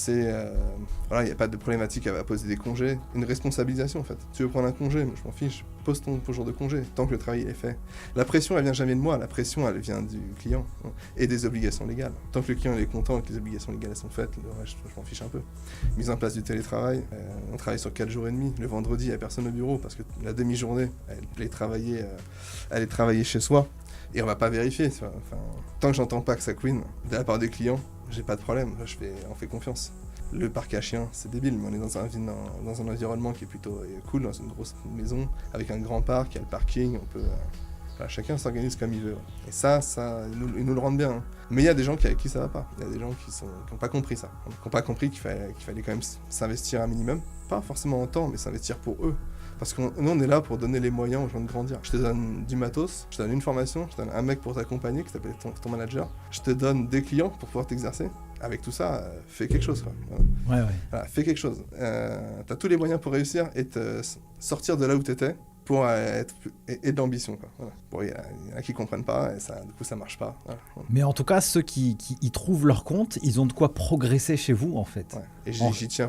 Speaker 1: Il n'y a pas de problématique à poser des congés, une responsabilisation en fait. Tu veux prendre un congé, moi je m'en fiche, pose ton jour de congé, tant que le travail est fait. La pression elle vient jamais de moi, la pression elle vient du client et des obligations légales. Tant que le client est content et que les obligations légales sont faites, le reste je m'en fiche un peu. Mise en place du télétravail, on travaille sur 4 jours et demi, le vendredi il n'y a personne au bureau parce que la demi-journée elle est travailler chez soi. Et on va pas vérifier, tu vois. Enfin, tant que j'entends pas que ça queen de la part des clients, j'ai pas de problème, on fait confiance. Le parc à chiens, c'est débile, mais on est dans un environnement qui est plutôt cool, dans une grosse maison, avec un grand parc, il y a le parking, on peut... chacun s'organise comme il veut. Et ça ils nous le rendent bien. Hein. Mais il y a des gens avec qui ça va pas. Il y a des gens qui n'ont pas compris ça. Qui n'ont pas compris qu'il fallait quand même s'investir un minimum. Pas forcément en temps, mais s'investir pour eux. Parce que nous, on est là pour donner les moyens aux gens de grandir. Je te donne du matos, je te donne une formation, je te donne un mec pour t'accompagner, qui s'appelle ton manager. Je te donne des clients pour pouvoir t'exercer. Avec tout ça, fais quelque chose. Quoi.
Speaker 2: Voilà.
Speaker 1: Voilà, fais quelque chose. T'as tous les moyens pour réussir et te sortir de là où t'étais pour être et de l'ambition. Quoi. Voilà. Bon, il y en a qui comprennent pas et du coup ça marche pas. Voilà.
Speaker 2: Mais en tout cas, ceux qui y trouvent leur compte, ils ont de quoi progresser chez vous en fait.
Speaker 1: Ouais. Et j'y tiens.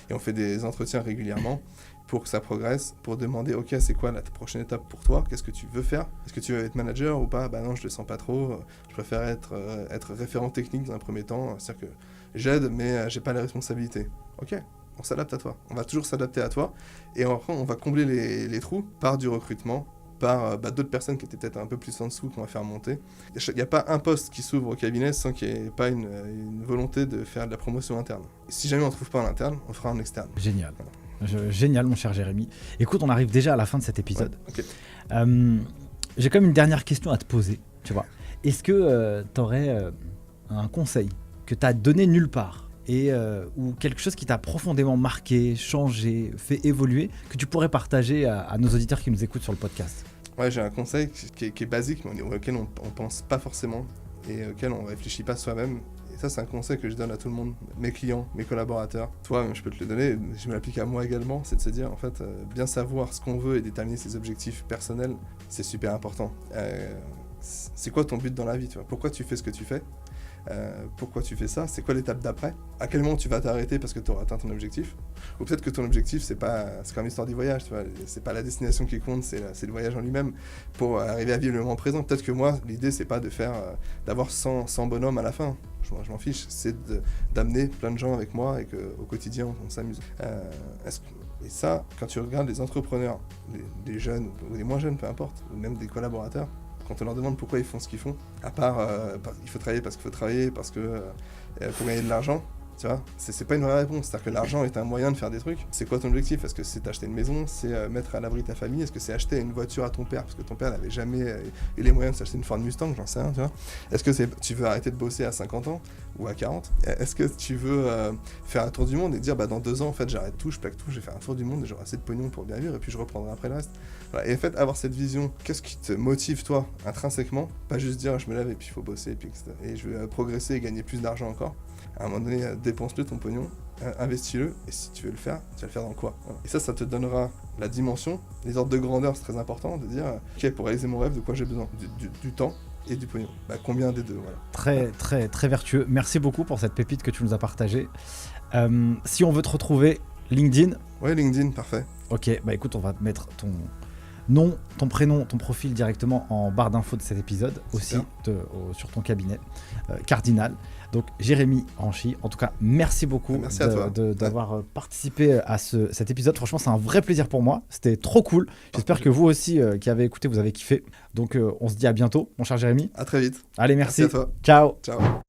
Speaker 1: Et on fait des entretiens régulièrement pour que ça progresse, pour demander ok, c'est quoi la prochaine étape pour toi, qu'est-ce que tu veux faire, est-ce que tu veux être manager ou pas, non je le sens pas trop, je préfère être référent technique dans un premier temps, c'est-à-dire que j'aide mais j'ai pas les responsabilités. Ok, on s'adapte à toi, on va toujours s'adapter à toi et après on va combler les trous par du recrutement, par d'autres personnes qui étaient peut-être un peu plus en dessous qu'on va faire monter. Il n'y a pas un poste qui s'ouvre au cabinet sans qu'il n'y ait pas une volonté de faire de la promotion interne. Et si jamais on ne trouve pas en interne, on fera en externe.
Speaker 2: Génial. Voilà. Génial mon cher Jérémy. Écoute, on arrive déjà à la fin de cet épisode.
Speaker 1: Ouais,
Speaker 2: j'ai quand même une dernière question à te poser, tu vois. Est-ce que tu aurais un conseil que tu as donné nulle part ou quelque chose qui t'a profondément marqué, changé, fait évoluer, que tu pourrais partager à nos auditeurs qui nous écoutent sur le podcast?
Speaker 1: Ouais, j'ai un conseil qui est basique, mais auquel on pense pas forcément et auquel on réfléchit pas soi-même. Et ça, c'est un conseil que je donne à tout le monde, mes clients, mes collaborateurs. Toi, je peux te le donner, je me l'applique à moi également, c'est de se dire, en fait, bien savoir ce qu'on veut et déterminer ses objectifs personnels, c'est super important. C'est quoi ton but dans la vie, tu vois? Pourquoi tu fais ce que tu fais? Pourquoi tu fais ça? C'est quoi l'étape d'après? À quel moment tu vas t'arrêter parce que tu auras atteint ton objectif? Ou peut-être que ton objectif, c'est comme l'histoire du voyage, tu vois, c'est pas la destination qui compte, c'est le voyage en lui-même pour arriver à vivre le moment présent. Peut-être que moi, l'idée, c'est pas d'avoir 100 bonhommes à la fin. Je m'en fiche, c'est d'amener plein de gens avec moi et qu'au quotidien, on s'amuse. Et ça, quand tu regardes les entrepreneurs, les jeunes ou les moins jeunes, peu importe, ou même des collaborateurs, quand on leur demande pourquoi ils font ce qu'ils font, à part il faut travailler parce qu'il faut travailler, parce que pour gagner de l'argent, tu vois, c'est pas une vraie réponse. C'est-à-dire que l'argent est un moyen de faire des trucs. C'est quoi ton objectif? Est-ce que c'est d'acheter une maison? C'est mettre à l'abri ta famille? Est-ce que c'est acheter une voiture à ton père? Parce que ton père n'avait jamais eu les moyens de s'acheter une Ford Mustang, j'en sais rien, tu vois. Est-ce que tu veux arrêter de bosser à 50 ans ou à 40? Est-ce que tu veux faire un tour du monde et dire dans 2 ans, en fait, j'arrête tout, je plaque tout, je vais faire un tour du monde et j'aurai assez de pognon pour bien vivre et puis je reprendrai après le reste. Voilà. Et en fait, avoir cette vision, qu'est-ce qui te motive toi intrinsèquement? Pas juste dire je me lève et puis il faut bosser et je vais progresser et gagner plus d'argent encore. À un moment donné, dépense-le ton pognon, investis-le, et si tu veux le faire, tu vas le faire dans quoi? Voilà. Et ça te donnera la dimension, les ordres de grandeur, c'est très important, de dire, ok, pour réaliser mon rêve, de quoi j'ai besoin? Du temps, et du pognon. Bah, combien des deux, voilà.
Speaker 2: Très, très, très vertueux. Merci beaucoup pour cette pépite que tu nous as partagée. Si on veut te retrouver, LinkedIn.
Speaker 1: Ouais, LinkedIn, parfait.
Speaker 2: Ok, bah écoute, on va te mettre ton nom, ton prénom, ton profil directement en barre d'infos de cet épisode, aussi sur ton cabinet Cardinal. Donc Jérémy Ranchy, en tout cas, merci beaucoup d'avoir participé à cet épisode. Franchement, c'est un vrai plaisir pour moi. C'était trop cool. J'espère que vous aussi qui avez écouté, vous avez kiffé. Donc on se dit à bientôt, mon cher Jérémy.
Speaker 1: À très vite.
Speaker 2: Allez, merci.
Speaker 1: Merci à toi.
Speaker 2: Ciao.
Speaker 1: Ciao.